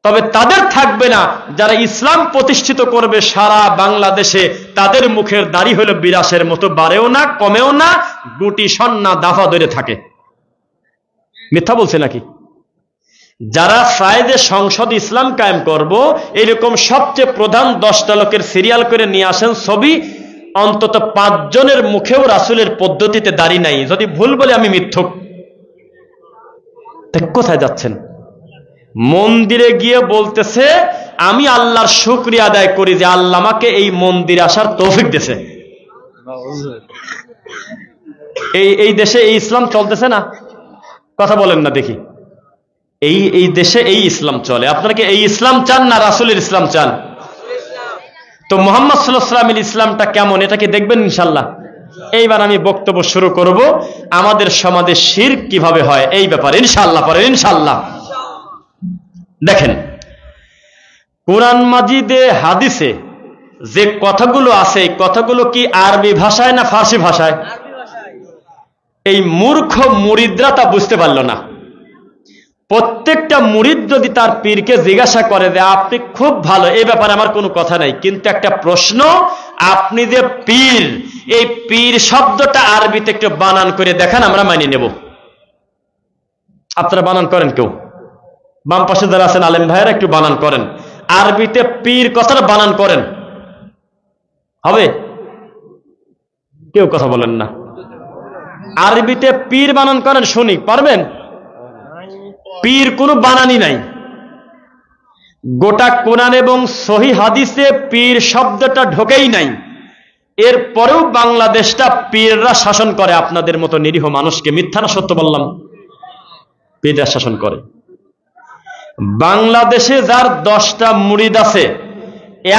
তবে তাদের থাকবে না যারা ইসলাম প্রতিষ্ঠিত করবে সারা বাংলাদেশে। তাদের মুখের দাড়ি হলো বিরাসের মতো, বাড়েও না কমেও না, গুটি সন্না দাফা ধরে থাকে। মিথ্যা বলছে নাকি? যারা চায় যে সংসদ ইসলাম কায়েম করব, এরকম সবচেয়ে প্রধান 10টা লোকের সিরিয়াল করে নিয়ে আসেন ছবি, অন্তত 5 জনের মুখেও রাসূলের পদ্ধতিতে দাড়ি নাই। যদি ভুল বলে আমি মিথ্যুক। কোথায় যাচ্ছেন? মন্দিরে গিয়ে বলতেছে আমি আল্লাহর শুকরিয়া আদায় করি যে আল্লাহ আমাকে এই মন্দিরে আসার তৌফিক দিয়েছে। এই দেশে এই ইসলাম চলতেছে না? কথা বলেন না দেখি। এই দেশে এই ইসলাম চলে। আপনারা কি এই ইসলাম চান না রাসূলের ইসলাম চান? তো মুহাম্মদ সাল্লাল্লাহু আলাইহি ওয়াসাল্লামের ইসলামটা কেমন, এটা কি দেখবেন ইনশাআল্লাহ। এইবার আমি বক্তব্য শুরু করব আমাদের সমাজে শিরক কিভাবে হয় এই ব্যাপারে ইনশাআল্লাহ। পরে ইনশাআল্লাহ দেখেন, কোরআন মাজিদে, হাদিসে যে কথাগুলো আছে, এই কথাগুলো কি আরবি ভাষায় না ফার্সি ভাষায়? এই মূর্খ মুরিদরা তা বুঝতে পারল না। প্রত্যেকটা মুরিদ যদি তার পীরকে জিজ্ঞাসা করে যে আপনি খুব ভালো, এই ব্যাপারে আমার কোনো কথা নাই, কিন্তু একটা প্রশ্ন, আপনি যে পীর, এই পীর শব্দটা আরবিতে একটু বানান করে দেখান, আমরা মানিয়ে নেব। আপনারা বানান করেন? কেউ বাম পাশে যারা আছেন আলেম ভাইয়েরা একটু বানান করেন, আরবিতে পীর কথাটা বানান করেন। হবে? কেউ কথা বলেন না। আরবিতে পীর বানান করেন, শুনি। পারবেন? পীর কোনো বানানি নাই। গোটা কোরআন এবং সহিহ হাদিসে পীর শব্দটা ঢোকেই নাই। এরপরেও বাংলাদেশটা পীররা শাসন করে আপনাদের মতো নিরীহ মানুষকে। মিথ্যা না সত্য বললাম? পীররা শাসন করে। বাংলাদেশে যার 10টা মুরিদ আছে,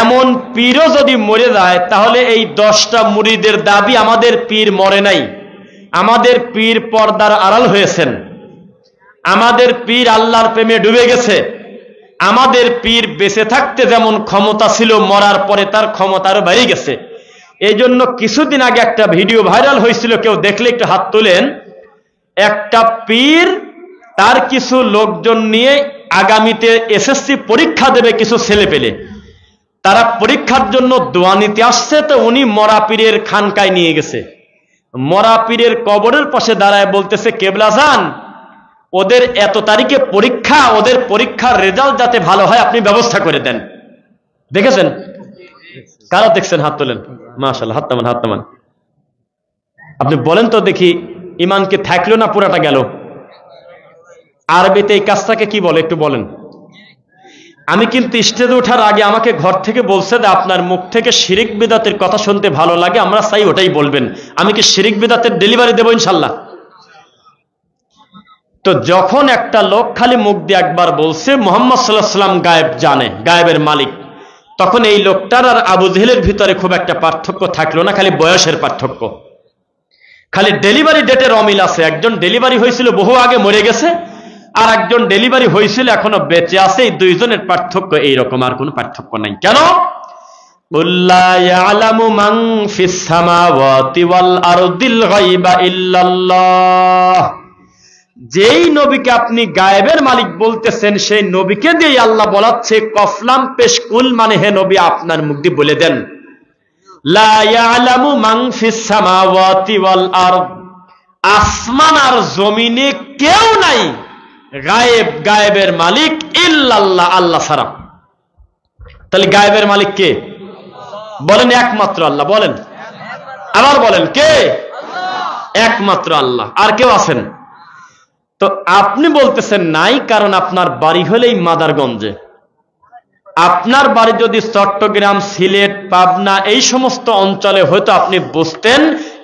এমন পীরও যদি মরে যায়, তাহলে এই 10টা মুরিদের দাবি আমাদের পীর মরে নাই, আমাদের পীর পর্দার আড়াল হয়েছেন, আমাদের পীর আল্লাহর প্রেমে ডুবে গেছে। আমাদের পীর বেঁচে থাকতে যেমন ক্ষমতা ছিল, মরার পরে তার ক্ষমতা আরো বেড়ে গেছে। এই জন্য কিছুদিন আগে একটা ভিডিও ভাইরাল হয়েছিল, কেউ দেখলে একটু হাত তোলেন। একটা পীর তার কিছু লোকজন নিয়ে আগামীতে এসএসসি পরীক্ষা দেবে কিছু ছেলে পেলে, তারা পরীক্ষার জন্য দোয়া নিতে আসছে। তো উনি মরা পীরের খানকায় নিয়ে গেছে। মরা পীরের কবরের পাশে দাঁড়ায় বলতেছে, কেবলা যান, ওদের এত তারিখে পরীক্ষা, ওদের পরীক্ষার রেজাল্ট যাতে ভালো হয় আপনি ব্যবস্থা করে দেন। দেখেছেন? কারা দেখছেন? হাত তোলেন। মাশাআল্লাহ, হাত নামান, হাত নামান। আপনি বলেন তো দেখি, ইমান কি থাকলো না পুরাটা গেল? আরবিতে এই কাজটাকে কি বলে একটু বলেন। আমি কিন্তু স্টেজে ওঠার আগে আমাকে ঘর থেকে বলছে যে আপনার মুখ থেকে শিরিক বিদাতের কথা শুনতে ভালো লাগে, আমরা চাই ওটাই বলবেন। আমি কি শিরিক বিদাতের ডেলিভারি দেবো ইনশাল্লাহ? তো যখন একটা লোক খালি মুখ দিয়ে একবার বলছে মুহাম্মদ সাল্লাল্লাহু আলাইহি ওয়াসাল্লাম গায়েব জানে, গায়েবের মালিক, তখন এই লোকটার আর আবু জেহেলের ভিতরে খুব একটা পার্থক্য থাকলো না, খালি বয়সের পার্থক্য, খালি ডেলিভারি ডেটের অমিল আছে। একজন ডেলিভারি হয়েছিল বহু আগে, মরে গেছে, আর একজন ডেলিভারি হয়েছিল এখনো বেঁচে আছে। এই দুইজনের পার্থক্য এইরকম, আর কোনো পার্থক্য নাই। কেন? লা ইয়ালামু মান ফিস সামাওয়াতি ওয়াল আরদিল গায়বা ইল্লাল্লাহ। যেই নবীকে আপনি গায়েবের মালিক বলতেছেন, সেই নবীকে দিয়ে আল্লাহ বলাচ্ছে কফলাম পেশকুল, মানে হে নবী আপনার মুখ দিয়ে বলে দেন লা ইয়ালামু মান ফিস সামাওয়াতি ওয়াল আরদ, আসমান আর জমিনে কেউ নাই গায়েব, গায়েবের মালিক ইল্লাল্লাহ, আল্লাহ ছাড়া। তাহলে গায়েবের মালিক কে? বলেন একমাত্র আল্লাহ। বলেন, আবার বলেন, কে? একমাত্র আল্লাহ। আর কেউ আছেন? তো আপনি বলতেছেন নাই, কারণ আপনার বাড়ি হলেই মাদারগঞ্জে। আপনার বাড়ি যদি চট্টগ্রাম, সিলেট, পাবনা এই সমস্ত অঞ্চলে হয়তো আপনি বুঝতেন।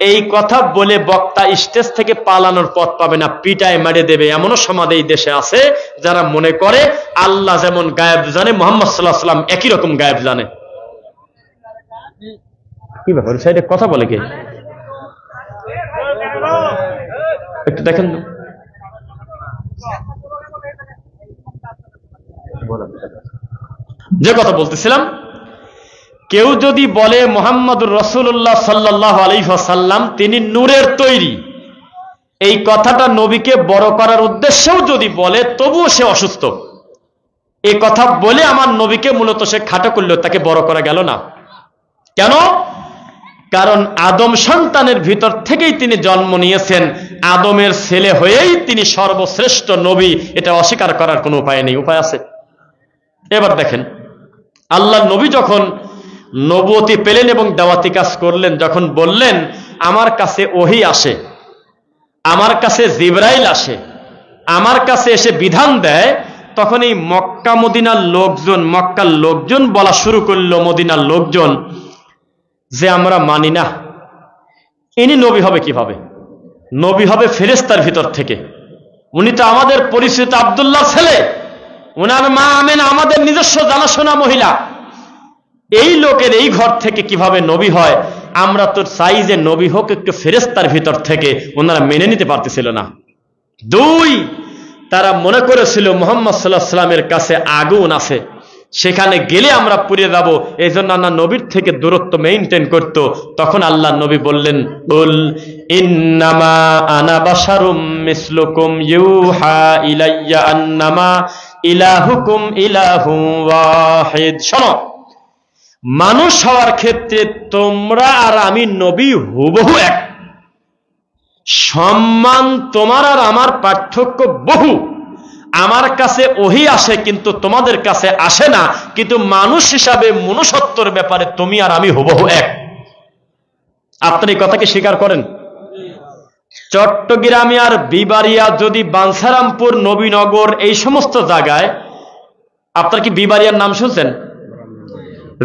এই কথা বলে বক্তা স্টেজ থেকে পালানোর পথ পাবে না, পিটায় মেরে দেবে। এমনও সমাজ এই দেশে আছে যারা মনে করে আল্লাহ যেমন গায়েব জানে, মুহাম্মদ সাল্লাল্লাহু আলাইহি ওয়াসাল্লাম একই রকম গায়েব জানে। কি ব্যাপার, সাইডে কথা বলে কে? একটু দেখেন। যে কথা বলতেছিলাম, কেউ যদি বলে মুহাম্মদুর রাসূলুল্লাহ সাল্লাল্লাহু আলাইহি ওয়াসাল্লাম তিনি নূরের তৈরি, এই কথাটা নবীকে বড় করার উদ্দেশ্যেও যদি বলে, তবুও সে অসুস্থ। এই কথা বলে আমার নবীকে মূলত সে খাটো করলেও তাকে বড় করা গেল না। কেন? কারণ আদম সন্তানের ভিতর থেকেই তিনি জন্ম নিয়েছেন, আদমের ছেলে হয়েই তিনি সর্বশ্রেষ্ঠ নবী। এটা অস্বীকার করার কোনো উপায় নেই। উপায় আছে? এবার দেখেন, আল্লাহ নবী যখন নবুয়তি পেলেন এবং দাওয়াতি কাজ করলেন, যখন বললেন আমার কাছে ওহী আসে, আমার কাছে জিবরাইল আসে, আমার কাছে এসে বিধান দেয়, তখন এই মক্কা মদিনার লোকজন, মক্কার লোকজন বলা শুরু করলো, মদিনার লোকজন, যে আমরা মানি না, ইনি নবী হবে কিভাবে? নবী হবে ফেরেশতার ভিতর থেকে। উনি তো আমাদের পরিচিত আব্দুল্লাহ ছেলে, উনার মা আমেনা আমাদের নিজস্ব জানাশোনা মহিলা। এই লোকের এই ঘর থেকে কিভাবে নবী হয়? আমরা তো চাই যে নবী হোক একটু ফেরেশতার ভিতর থেকে। ওনারা মেনে নিতে পারতেছিল না। দুই, তারা মনে করেছিল মুহাম্মদ সাল্লাল্লাহু আলাইহি ওয়াসাল্লামের কাছে আগুন আছে, সেখানে গেলে আমরা পুড়ে যাব। এই জন্য আল্লাহ নবীর থেকে দূরত্ব মেইনটেইন করত। তখন আল্লাহ নবী বললেন, কুল ইন্নামা আনা বাশারুম মিসলুকুম ইউহা ইলাইয়া আন্নামা ইলাহুকুম ইলাহু ওয়াহিদ। শোনো, মানুষ হওয়ার ক্ষেত্রে তোমরা আর আমি নবী হুবহু এক। সম্মান তোমার আর আমার পার্থক্য বহু। আমার কাছে ওহী আসে কিন্তু তোমাদের কাছে আসে না, কিন্তু মানুষ হিসাবে মনুষ্যত্বর ব্যাপারে তুমি আর আমি হুবহু এক। আপনি এই কথাকে স্বীকার করেন? চট্টগ্রামে আর বিবাড়িয়া, যদি বাঞ্ছারামপুর, নবীনগর, এই সমস্ত জায়গায়, আপনার কি বিবাড়িয়ার নাম শুনছেন?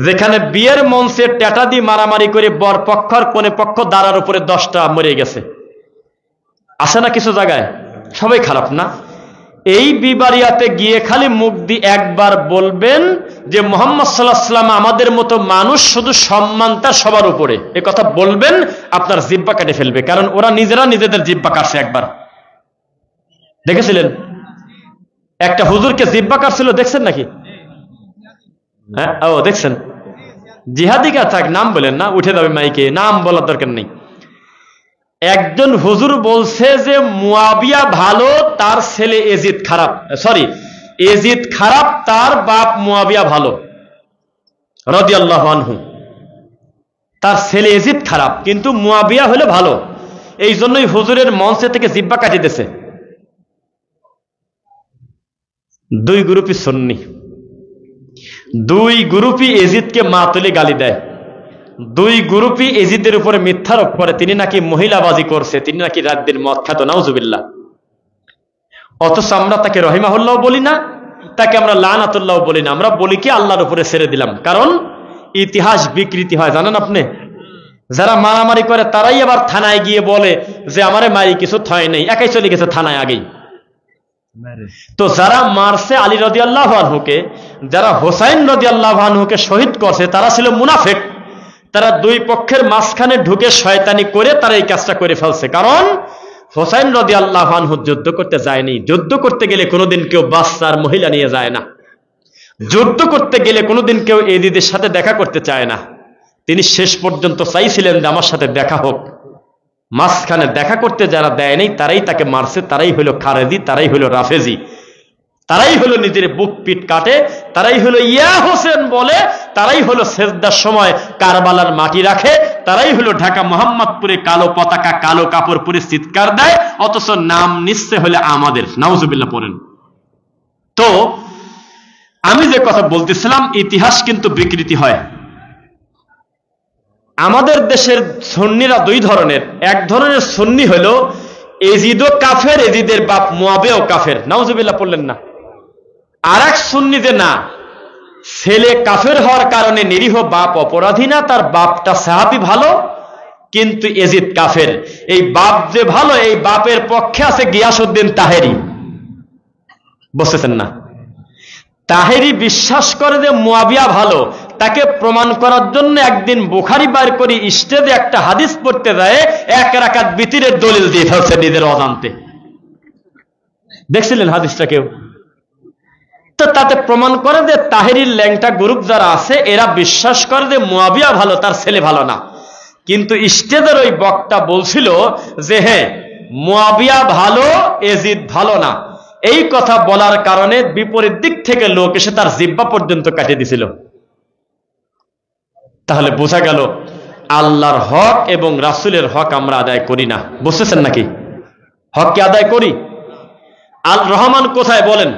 যেখানে বিয়ের মঞ্চে ট্যাটা দিয়ে মারামারি করে বর পক্ষ আর কনে পক্ষ দাঁড়ার উপরে 10টা মরে গেছে, আসে না কিছু জায়গায়? সবাই খারাপ না? এই বিবাড়িয়াতে গিয়ে খালি মুখ দিয়ে একবার বলবেন যে মুহাম্মদ সাল্লাল্লাহু আলাইহি ওয়াসাল্লাম আমাদের মতো মানুষ, শুধু সম্মান তার সবার উপরে, এ কথা বলবেন, আপনার জিহ্বা কেটে ফেলবে। কারণ ওরা নিজেরা নিজেদের জিহ্বা কাটছে। একবার দেখেছিলেন একটা হুজুরকে জিহ্বা কাটছিল, দেখছেন নাকি? হ্যাঁ, ও দেখছেন। জিহাদিকা থাক, নাম বলেন না, উঠে যাবে মাইকে, নাম বলার দরকার নেই। একজন হুজুর বলছে যে মুয়াবিয়া ভালো, তার ছেলে এজিদ খারাপ। সরি, এজিদ খারাপ, তার বাপ মুয়াবিয়া ভালো রাদিয়াল্লাহু আনহু। তার ছেলে এজিদ খারাপ, কিন্তু মুয়াবিয়া হলো ভালো। এই জন্যই হুজুরের মঞ্চে থেকে জিহ্বা কাটিয়ে দিয়েছে। দুই গ্রুপই সুন্নি, দুই গ্রুপই এজিদকে মা তুলে গালি দেয়, দুই গ্রুপই এজিদের উপরে মিথ্যারোপ করে তিনি নাকি মহিলাবাজি করছে, তিনি নাকি রাত দিন মদ খাত, নাউজুবিল্লাহ। অথচ আমরা তাকে রহিমাহুল্লাহ বলি না, তাকে আমরা লানাতুল্লাহ বলি না, আমরা বলি কি আল্লাহর উপরে ছেড়ে দিলাম। কারণ ইতিহাস বিকৃতি হয়, জানেন আপনি? যারা মারামারি করে তারাই আবার থানায় গিয়ে বলে যে আমারে মারি কিছু থয় নেই, একাই চলে গেছে থানায় আগেই। তো যারা মারছে আলী রাদিয়াল্লাহু আনহুকে, যারা হোসাইন রাদিয়াল্লাহু আনহুকে শহীদ করছে, তারা ছিল মুনাফিক। তারা দুই পক্ষের মাঝখানে ঢুকে শয়তানি করে তারা এই কাজটা করে ফেলছে। কারণ হোসাইন রাদিয়াল্লাহু আনহু যুদ্ধ করতে যায়নি। যুদ্ধ করতে গেলে কোনোদিন কেউ বাচ্চা আর মহিলা নিয়ে যায় না। যুদ্ধ করতে গেলে কোনোদিন কেউ এজিদের সাথে দেখা করতে চায় না। তিনি শেষ পর্যন্ত চাইছিলেন যে আমার সাথে দেখা হোক। মাঝখানে দেখা করতে যারা দেয় নাই তারাই তাকে মারছে, তারাই হইল খারেজি, তারাই হইল রাফেজি। তারাই হলো নিজের বুক পিট কাটে, তারাই হলো ইয়া হোসেন বলে, তারাই হলো সেজদার সময় কারবালার মাটি রাখে, তারাই হলো ঢাকা মোহাম্মদপুরে কালো পতাকা কালো কাপড় পরে চিৎকার দেয়, অথচ নাম নিশ্চয় হলে আমাদের। নাউজুবিল্লাহ পড়েন। তো আমি যে কথা বলতেছিলাম, ইতিহাস কিন্তু বিকৃতি হয়। আমাদের দেশের সুন্নিরা দুই ধরনের। এক ধরনের সুন্নি হলো এজিদও কাফের, এজিদের বাপ মুয়াবিয়াও কাফের। নাউজুবিল্লাহ পড়লেন না। আর এক সুন্নি যে না, ছেলে কাফের হওয়ার কারণে নিরীহ বাপ অপরাধী না, তার বাপটা সাহাবী ভালো, কিন্তু এজিদ কাফের। এই বাপ যে ভালো, এই বাপের পক্ষে আছে গিয়াসউদ্দিন তাহেরি। বুঝতেছেন না? তাহেরি বিশ্বাস করে যে মুয়াবিয়া ভালো। তাকে প্রমাণ করার জন্য একদিন বুখারী বাইর করে স্টেজে একটা হাদিস পড়তে যায়, এক রাকাত বিতিরের দলিল দিয়ে ফেলছে নিজের অজান্তে। দেখছিলেন হাদিসটা কেউ? তো তাতে প্রমাণ করে যে তাহেরির ল্যাংটা গ্রুপ যারা আছে এরা বিশ্বাস করে যে মুয়াবিয়া ভালো, তার ছেলে ভালো না। কিন্তু স্টেজের ওই বক্তা বলছিল যে হ্যাঁ, মুয়াবিয়া ভালো, এজিদ ভালো না। এই কথা বলার কারণে বিপরীত দিক থেকে লোক এসে তার জিহ্বা পর্যন্ত কাটিয়ে দিছিল। তাহলে বোঝা গেল আল্লাহর হক এবং রাসূলের হক আমরা আদায় করি না। বুঝতেছেন নাকি? হক কি আদায় করি? আল রহমান কোথায় বলেন?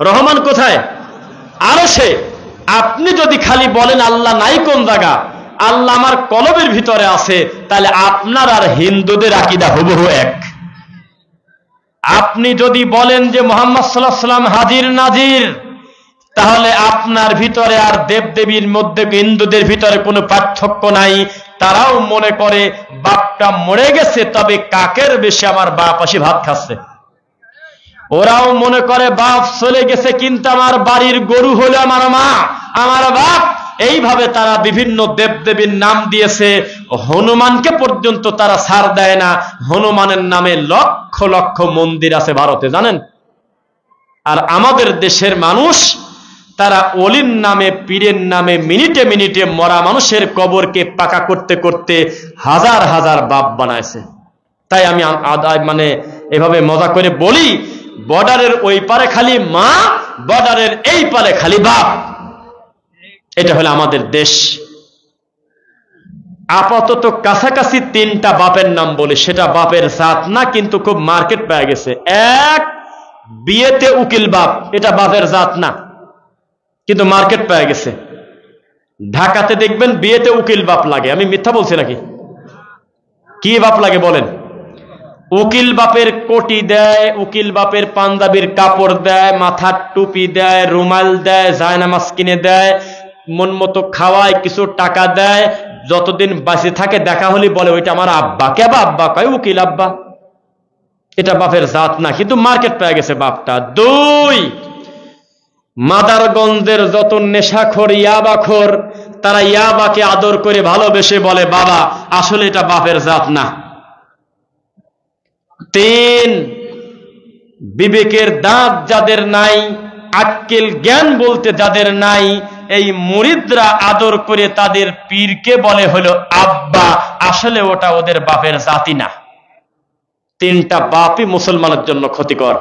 রহমান কোথায়? আরশে। আপনি যদি খালি বলেন আল্লাহ নাই কোন জায়গা, আল্লাহ আমার কলবের ভিতরে আছে, তাহলে আপনার আর হিন্দুদের আকীদা হুবহু এক। আপনি যদি বলেন যে মুহাম্মদ সাল্লাল্লাহু আলাইহি ওয়াসাল্লাম হাজির নাজির, তাহলে আপনার ভিতরে আর দেবদেবীর মধ্যে হিন্দুদের ভিতরে কোনো পার্থক্য নাই। তারাও মনে করে বাপটা মরে গেছে, তবে কাকের বেশি আমার বাপ আসি ভাত খাচ্ছে। ওরাও মনে করে বাপ চলে গেছে, কিন্তু আমার বাড়ির গরু হলো আমার মা, আমার বাপ। এইভাবে তারা বিভিন্ন দেবদেবীর নাম দিয়েছে। হনুমানকে পর্যন্ত তারা ছাড় দেয় না। হনুমানের নামে লক্ষ লক্ষ মন্দির আছে ভারতে, জানেন? আর আমাদের দেশের মানুষ তারা অলির নামে, পীরের নামে মিনিটে মিনিটে মরা মানুষের কবরকে পাকা করতে করতে হাজার হাজার বাপ বানাইছে। তাই আমি মানে এভাবে মজা করে বলি, বর্ডারের ওই পারে খালি মা, বর্ডারের এই পারে খালি বাপ। এটা হলো আমাদের দেশ। আপাতত কাছাকাছি তিনটা বাপের নাম বলি, সেটা বাপের জাত না, কিন্তু খুব মার্কেট পেয়ে গেছে। এক, বিয়েতে উকিল বাপ, এটা বাপের জাত না, কিন্তু মার্কেট পেয়ে গেছে। ঢাকাতে দেখবেন বিয়েতে উকিল বাপ লাগে। আমি মিথ্যা বলছি নাকি? কি বাপ লাগে বলেন? উকিল বাপের কোটি দেয়, উকিল বাপের পাঞ্জাবির কাপড় দেয়, মাথার টুপি দেয়, রুমাল দেয়, জায়নামাজ কিনে দেয়, মন মতো খাওয়ায়, কিছু টাকা দেয়। যতদিন বাঁচে থাকে দেখা হলে বলে ওইটা আমার আব্বা। কেবা আব্বা কয়? উকিল আব্বা। এটা বাপের জাত না, কিন্তু মার্কেট পেয়ে গেছে বাপটা। দুই, মাদারগঞ্জের যত নেশাখোর, ইয়াবাখোর, তারা ইয়াবাকে আদর করে ভালোবেসে বলে বাবা, আসলে এটা বাপের জাত না। তিন, বিবেকের দাঁত যাদের নাই, আক্কেল জ্ঞান বলতে যাদের নাই, এই মুরিদরা আদর করে তাদের পীরকে বলে হলো আব্বা, আসলে ওটা ওদের বাপের জাতি না। তিনটা বাপই মুসলমানের জন্য ক্ষতিকর।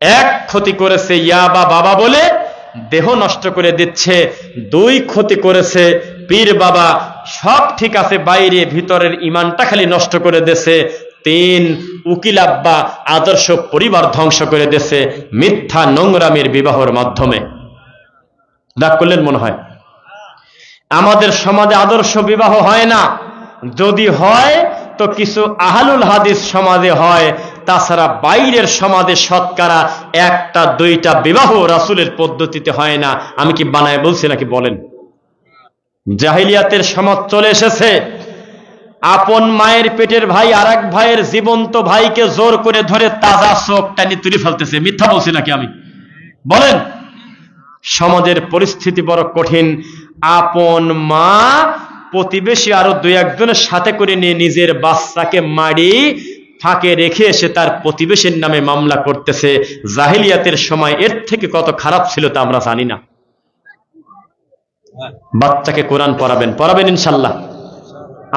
এক, ক্ষতি করেছে ইয়াবা বাবা বলে দেহ নষ্ট করে দিচ্ছে। দুই, ক্ষতি করেছে পীর বাবা, সব ঠিক আছে বাইরে, ভিতরের ইমানটা খালি নষ্ট করে দিয়েছে। তিন, উকিল আব্বা আদর্শ পরিবার ধ্বংস করে দিয়েছে মিথ্যা নোংরামির বিবাহের মাধ্যমে। রাগ করলেন মনে হয়? আমাদের সমাজে আদর্শ বিবাহ হয় না। যদি হয় তো কিছু আহলুল হাদিস সমাজে হয়, তাছাড়া বাইরের সমাজে শতকরা একটা দুইটা বিবাহ রাসূলের পদ্ধতিতে হয় না। আমি কি বানায় বলছি নাকি বলেন? জাহিলিয়াতের সমাজ চলে এসেছে। আপন মায়ের পেটের ভাই আরেক ভাইয়ের জীবন্ত ভাইকে জোর করে ধরে তাজা চোখ টানি তুলে ফেলতেছে। মিথ্যা বলছি নাকি আমি? বলেন। সমাজের পরিস্থিতি বড় কঠিন। আপন মা প্রতিবেশী আরো দুই একজনের সাথে করে নিয়ে নিজের বাচ্চাকে মারি ফাঁকে রেখে এসে তার প্রতিবেশীর নামে মামলা করতেছে। জাহিলিয়াতের সময় এর থেকে কত খারাপ ছিল তা আমরা জানি না। বাচ্চাকে কোরআন পড়াবেন, পড়াবেন ইনশাল্লাহ।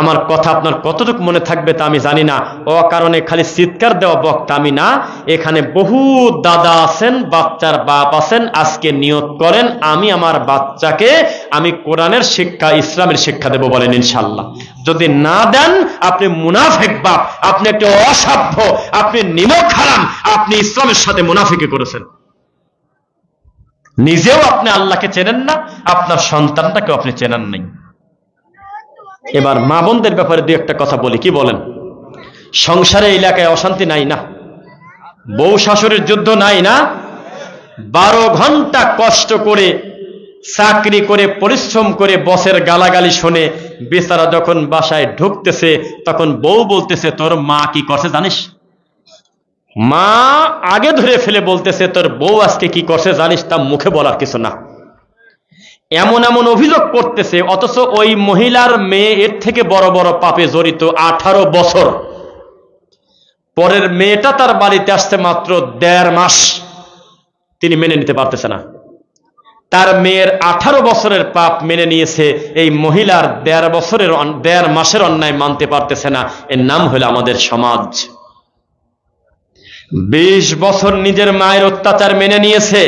আমার কথা আপনার কতটুকু মনে থাকবে তা আমি জানি না। ও কারণে খালি চিৎকার দেওয়া বক্তা আমি না, এখানে বহু দাদা আছেন, বাচ্চার বাপ আছেন। আজকে নিয়ত করেন আমি আমার বাচ্চাকে আমি কোরআনের শিক্ষা, ইসলামের শিক্ষা দেব, বলেন ইনশাআল্লাহ। যদি না দেন আপনি মুনাফিক বাপ, আপনি একটা অসভ্য, আপনি নিমক হারাম, আপনি ইসলামের সাথে মুনাফিকি করেছেন। নিজেও আপনি আল্লাহকে চেনেন না, আপনার সন্তানটাকেও আপনি চেনেন নাই। এবার মা বোনদের ব্যাপারে দুই একটা কথা বলি, কি বলেন? সংসারে এলাকায় অশান্তি নাই না? বউ শাশুড়ির যুদ্ধ নাই না? 12 ঘন্টা কষ্ট করে চাকরি করে পরিশ্রম করে বসের গালাগালি শুনে বেচারা যখন বাসায় ঢুকতেছে তখন বউ বলতেছে তোর মা কি করছে জানিস? মা আগে ধরে ফেলে বলতেছে তোর বউ আজকে কি করছে জানিস? তা মুখে বলার কিছু না, এমন এমন অভিযোগ করতেছে। অথচ ওই মহিলার মেয়ে এর থেকে বড় বড় পাপে জড়িত। 18 বছর পরের মেয়েটা তার বাড়িতে আসতে মাত্র 1.5 মাস, তিনি মেনে নিতে পারতেছে না। তার মেয়ের 18 বছরের পাপ মেনে নিয়েছে, এই মহিলার 1.5 মাসের অন্যায় মানতে পারতেছে না। এর নাম হলো আমাদের সমাজ। 20 বছর নিজের মায়ের অত্যাচার মেনে নিয়েছে,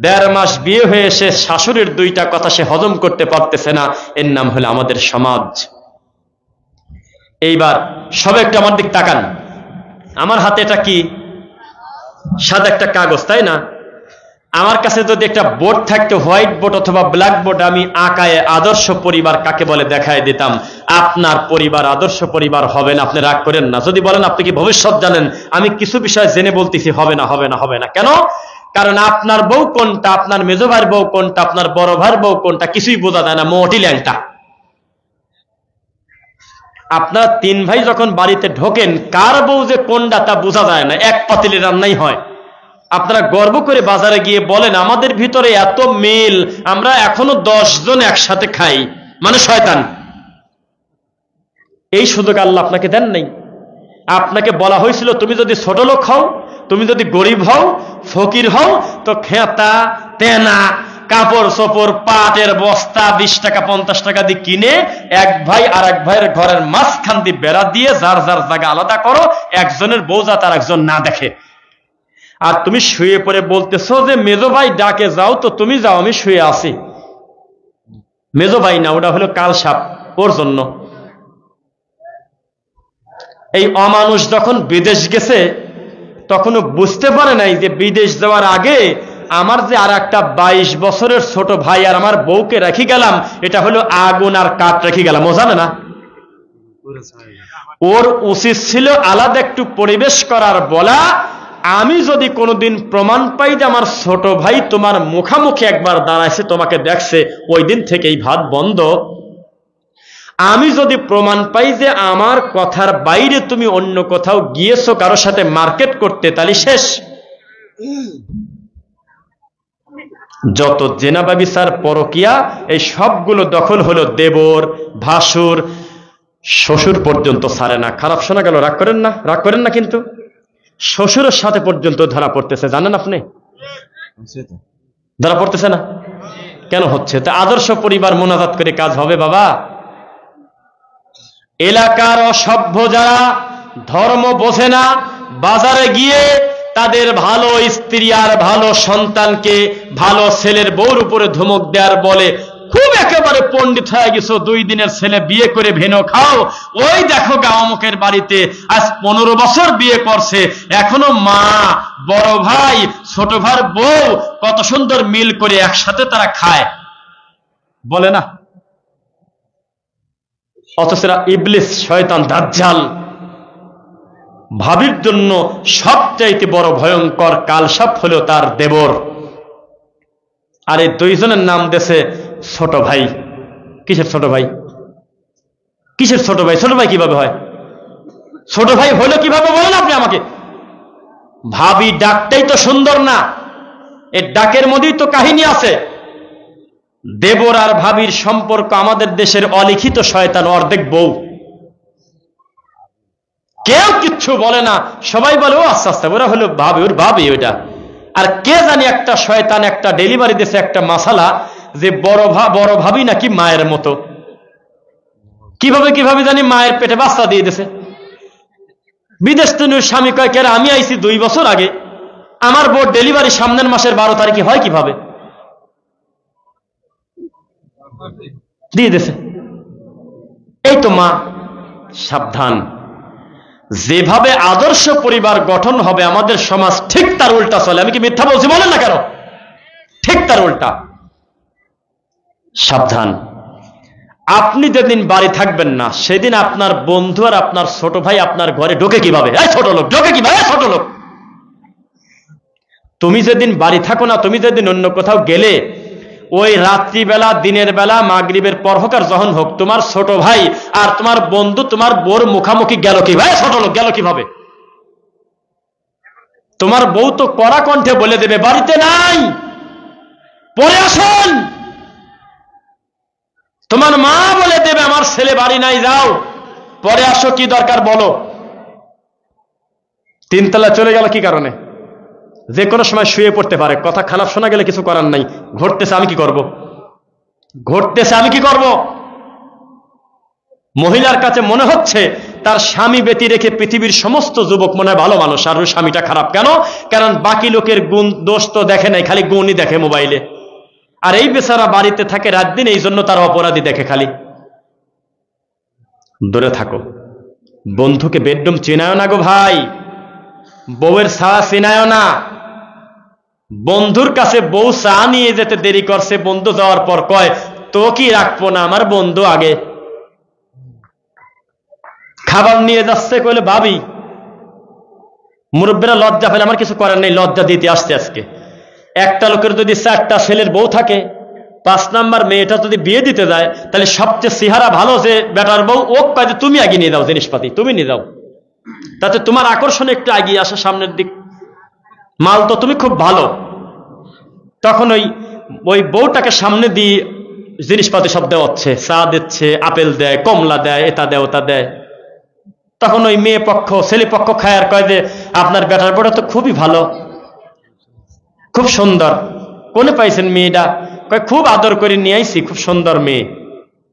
1.5 মাস বিয়ে হয়ে এসে শাশুড়ির 2টা কথা সে হজম করতে পারতেছে না। এর নাম হলো আমাদের সমাজ। এইবার সব একটু আমার দিক তাকান। আমার হাতে এটা কি? সাদা একটা কাগজ, তাই না? আমার কাছে যদি একটা বোর্ড থাকতো, হোয়াইট বোর্ড অথবা ব্ল্যাক বোর্ড, আমি আঁকায় আদর্শ পরিবার কাকে বলে দেখায় দিতাম। আপনার পরিবার আদর্শ পরিবার হবে না, আপনি রাগ করেন না। যদি বলেন আপনি কি ভবিষ্যৎ জানেন, আমি কিছু বিষয় জেনে বলতেছি হবে না, হবে না, হবে না। কেন? কারণ আপনার বউ কোনটা, আপনার মেজো ভাইয়ের বউ কোনটা, আপনার বড় ভাইয়ের বউ কোনটা কিছুই বোঝা যায় না, মোটি ল্যাংটা। আপনারা 3 ভাই যখন বাড়িতে ঢোকেন কার বউ যে কোনটা তা বোঝা যায় না, এক পাতিলে রান্নাই হয়। আপনারা গর্ব করে বাজারে গিয়ে বলেন আমাদের ভিতরে এত মিল, আমরা এখনো 10 জন একসাথে খাই, মানে শয়তান। এই সুযোগ আল্লাহ আপনাকে দেন নাই। আপনাকে বলা হয়েছিল তুমি যদি ছোট লোক হও, তুমি যদি গরিব হও, ফকির হও, তো খেতা তেনা কাপড় চোপড় পাটের বস্তা 20 টাকা 50 টাকা দিয়ে কিনে এক ভাই আর এক ভাইয়ের ঘরের মাঝখান দিয়ে বেড়া দিয়ে যার যার জায়গা আলাদা করো, একজনের বউ যাতে আর একজন না দেখে। আর তুমি শুয়ে পড়ে বলতেছো যে মেজো ভাই ডাকে যাও, তো তুমি যাও, আমি শুয়ে আছি। মেজো ভাই না, ওটা হলো কাল সাপ, ওর জন্য। এই অমানুষ যখন বিদেশ গেছে তখনও বুঝতে পারে নাই যে বিদেশ যাওয়ার আগে আমার যে আর একটা 22 বছরের ছোট ভাই আর আমার বউকে রেখে গেলাম, এটা হলো আগুন আর কাঠ রেখে গেলাম। ও জানে না? ওর উচিত ছিল আলাদা একটু পরিবেশ করার, বলা আমি যদি কোনোদিন প্রমাণ পাই যে আমার ছোট ভাই তোমার মুখামুখি একবার দাঁড়াইছে, তোমাকে দেখছে, ওই দিন থেকেই ভাত বন্ধ। আমি যদি প্রমাণ পাই যে আমার কথার বাইরে তুমি অন্য কোথাও গিয়েছো কারোর সাথে মার্কেট করতে, তাহলে শেষ। যত জেনা ব্যভিচার পরকিয়া এই সবগুলো দখল হলো দেবর, ভাসুর, শ্বশুর পর্যন্ত ছাড়ে না। খারাপ শোনা গেল, রাগ করেন না, রাগ করেন না, কিন্তু শ্বশুরের সাথে পর্যন্ত ধরা পড়তেছে, জানেন আপনি? ধরা পড়তেছে না কেন? হচ্ছে তা আদর্শ পরিবার মোনাজাত করে কাজ হবে বাবা। এলাকার অসভ্য যারা ধর্ম বোঝে না, বাজারে গিয়ে তাদের ভালো স্ত্রী আর ভালো সন্তানকে ভালো ছেলের বউর উপরে ধমক দেওয়ার বলে খুব একেবারে পণ্ডিত হয়ে গেছো, 2 দিনের ছেলে বিয়ে করে ভেনো খাও, ওই দেখো গা অমুকের বাড়িতে আজ 15 বছর বিয়ে করছে, এখনো মা, বড় ভাই, ছোট ভাইয়ের বউ কত সুন্দর মিল করে একসাথে তারা খায়, বলে না? অথচ ইবলিস, শয়তান, দাজ্জাল, ভাবির জন্য সবচাইতে বড় ভয়ঙ্কর কালসাপ হলো তার দেবর। আর এই 2 জনের নাম দেশে ছোট ভাই। কিসের ছোট ভাই? কিসের ছোট ভাই? ছোট ভাই কিভাবে হয়? ছোট ভাই হলো কিভাবে বলেন আপনি আমাকে? ভাবি ডাকটাই তো সুন্দর না, এই ডাকের মধ্যেই তো কাহিনী আছে। দেবর আর ভাবির সম্পর্ক আমাদের দেশের অলিখিত শয়তান, অর্ধেক বউ। কেউ কিচ্ছু বলে না, সবাই বলে ও আস্তে আস্তে ওরা হলো ভাবি, ওর ভাবি ওইটা। আর কে জানি একটা শয়তান একটা ডেলিভারি দিয়েছে একটা মাসালা যে বড় ভাবি নাকি মায়ের মতো। কিভাবে কিভাবে জানি মায়ের পেটে বাচ্চা দিয়ে দিয়েছে। বিদেশ থেকে স্বামী কয়, কেন আমি আইছি 2 বছর আগে, আমার বোর ডেলিভারি সামনের মাসের 12 তারিখে হয়, কিভাবে দিয়ে দিয়েছে। এই তো মা। সাবধান, যেভাবে আদর্শ পরিবার গঠন হবে আমাদের সমাজ ঠিক তার উল্টা চলে। আমি কি মিথ্যা বলছি? বলেন না কেন? ঠিক তার উল্টা। সাবধান, আপনি যেদিন বাড়ি থাকবেন না সেদিন আপনার বন্ধু আর আপনার ছোট ভাই আপনার ঘরে ঢোকে কিভাবে? এই ছোট লোক ঢোকে কিভাবে? ছোট লোক। তুমি যেদিন বাড়ি থাকো না, তুমি যেদিন অন্য কোথাও গেলে, ওই রাত্রিবেলা, দিনের বেলা, মাগরিবের পর হোক আর যখন হোক, তোমার ছোট ভাই আর তোমার বন্ধু তোমার বোর মুখামুখি গেল কিভাবে? ছোট লোক গেল কিভাবে? তোমার বউ তো কড়া কণ্ঠে বলে দেবে, বাড়িতে নাই, পরে আসেন। তোমার মা বলে দেবে, আমার ছেলে বাড়ি নাই, যাও পরে আসো, কি দরকার বলো। 3 তলা চলে গেল কি কারণে? যে কোনো সময় শুয়ে পড়তে পারে, কথা খারাপ শোনা গেলে কিছু করার নাই, ঘটতেছে, আমি কি করব? ঘটতেছে, আমি কি করব? মহিলার কাছে মনে হচ্ছে তার স্বামী ব্যতী রেখে পৃথিবীর সমস্ত যুবক মনে হয় ভালো মানুষ, আর ওই স্বামীটা খারাপ। কেন? কারণ বাকি লোকের গুণ দোষ তো দেখে নাই, খালি গুণই দেখে মোবাইলে। আর এই বেচারা বাড়িতে থাকে রাত দিন, এই জন্য তার অপরাধী দেখে খালি। দূরে থাকো। বন্ধুকে বেডরুম চেনায় না গো ভাই, বউয়ের ছায়া চেনায় না। বন্ধুর কাছে বউ চা নিয়ে যেতে দেরি করছে, বন্ধু যাওয়ার পর কয়, তো কি রাখবো না, আমার বন্ধু আগে। খাবার নিয়ে যাচ্ছে, কইলে ভাবি। মুরব্বীরা লজ্জা ফেলে, আমার কিছু করার নেই, লজ্জা দিতে আসছে আজকে। একটা লোকের যদি 4টা ছেলের বউ থাকে, 5 নাম্বার মেয়েটা যদি বিয়ে দিতে যায়, তাহলে সবচেয়ে চেহারা ভালো যে বেটার বউ, ও কয় যে তুমি আগে নিয়ে যাও জিনিসপাতি, তুমি নিয়ে যাও, তাতে তোমার আকর্ষণ একটু এগিয়ে আসে সামনের দিক, মাল তো তুমি খুব ভালো। তখন ওই বউটাকে সামনে দিয়ে জিনিসপাতি সব দেওয়াচ্ছে, চা দিচ্ছে, আপেল দেয়, কমলা দেয়, এটা দেয়, ওটা দেয়। তখন ওই মেয়ে পক্ষ ছেলে পক্ষ খায় আর কয় যে আপনার বেটার বউটা তো খুবই ভালো, খুব সুন্দর, কোনে পাইছেন মেয়েটা? কয় খুব আদর করে নিয়ে আইছি, খুব সুন্দর মেয়ে।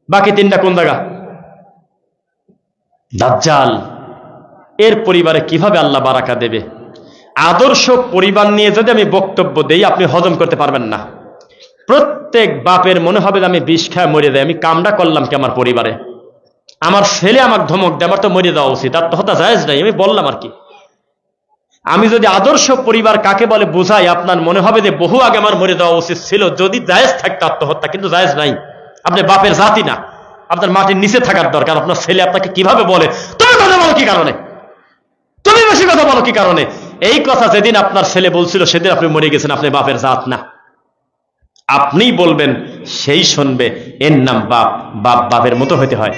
বাকি 3টা কোন জায়গা? দাজ্জাল। এর পরিবারে কিভাবে আল্লাহ বারাকা দেবে? আদর্শ পরিবার নিয়ে যদি আমি বক্তব্য দেই, আপনি হজম করতে পারবেন না। প্রত্যেক বাপের মনে হবে যে আমি বিষ খায় মরে যাই, আমি কামটা করলাম কি আমার পরিবারে? আমার ছেলে আমাকে ধমক দেয়, আমার তো মরে যাওয়া উচিত, আর তো হতা জায়েজ নাই, আমি বললাম আর কি। আমি যদি আদর্শ পরিবার কাকে বলে বোঝাই, আপনার মনে হবে যে বহু আগে আমার মরে যাওয়া উচিত ছিল, যদি জায়েজ থাকতো আত্মহত্যা, কিন্তু জায়েজ নাই। আপনি বাপের জাতি না, আপনার মাটির নিচে থাকার দরকার। আপনার ছেলে আপনাকে কিভাবে বলে, তুমি কথা বলো কি কারণে, তুমি বেশি কথা বলো কি কারণে? এই কথা যেদিন আপনার ছেলে বলছিল, সেদিন আপনি মরে গেছেন, আপনি বাপের জাত না। আপনিই বলবেন, সেই শুনবে, এর নাম বাপ। বাপ বাপের মতো হইতে হয়।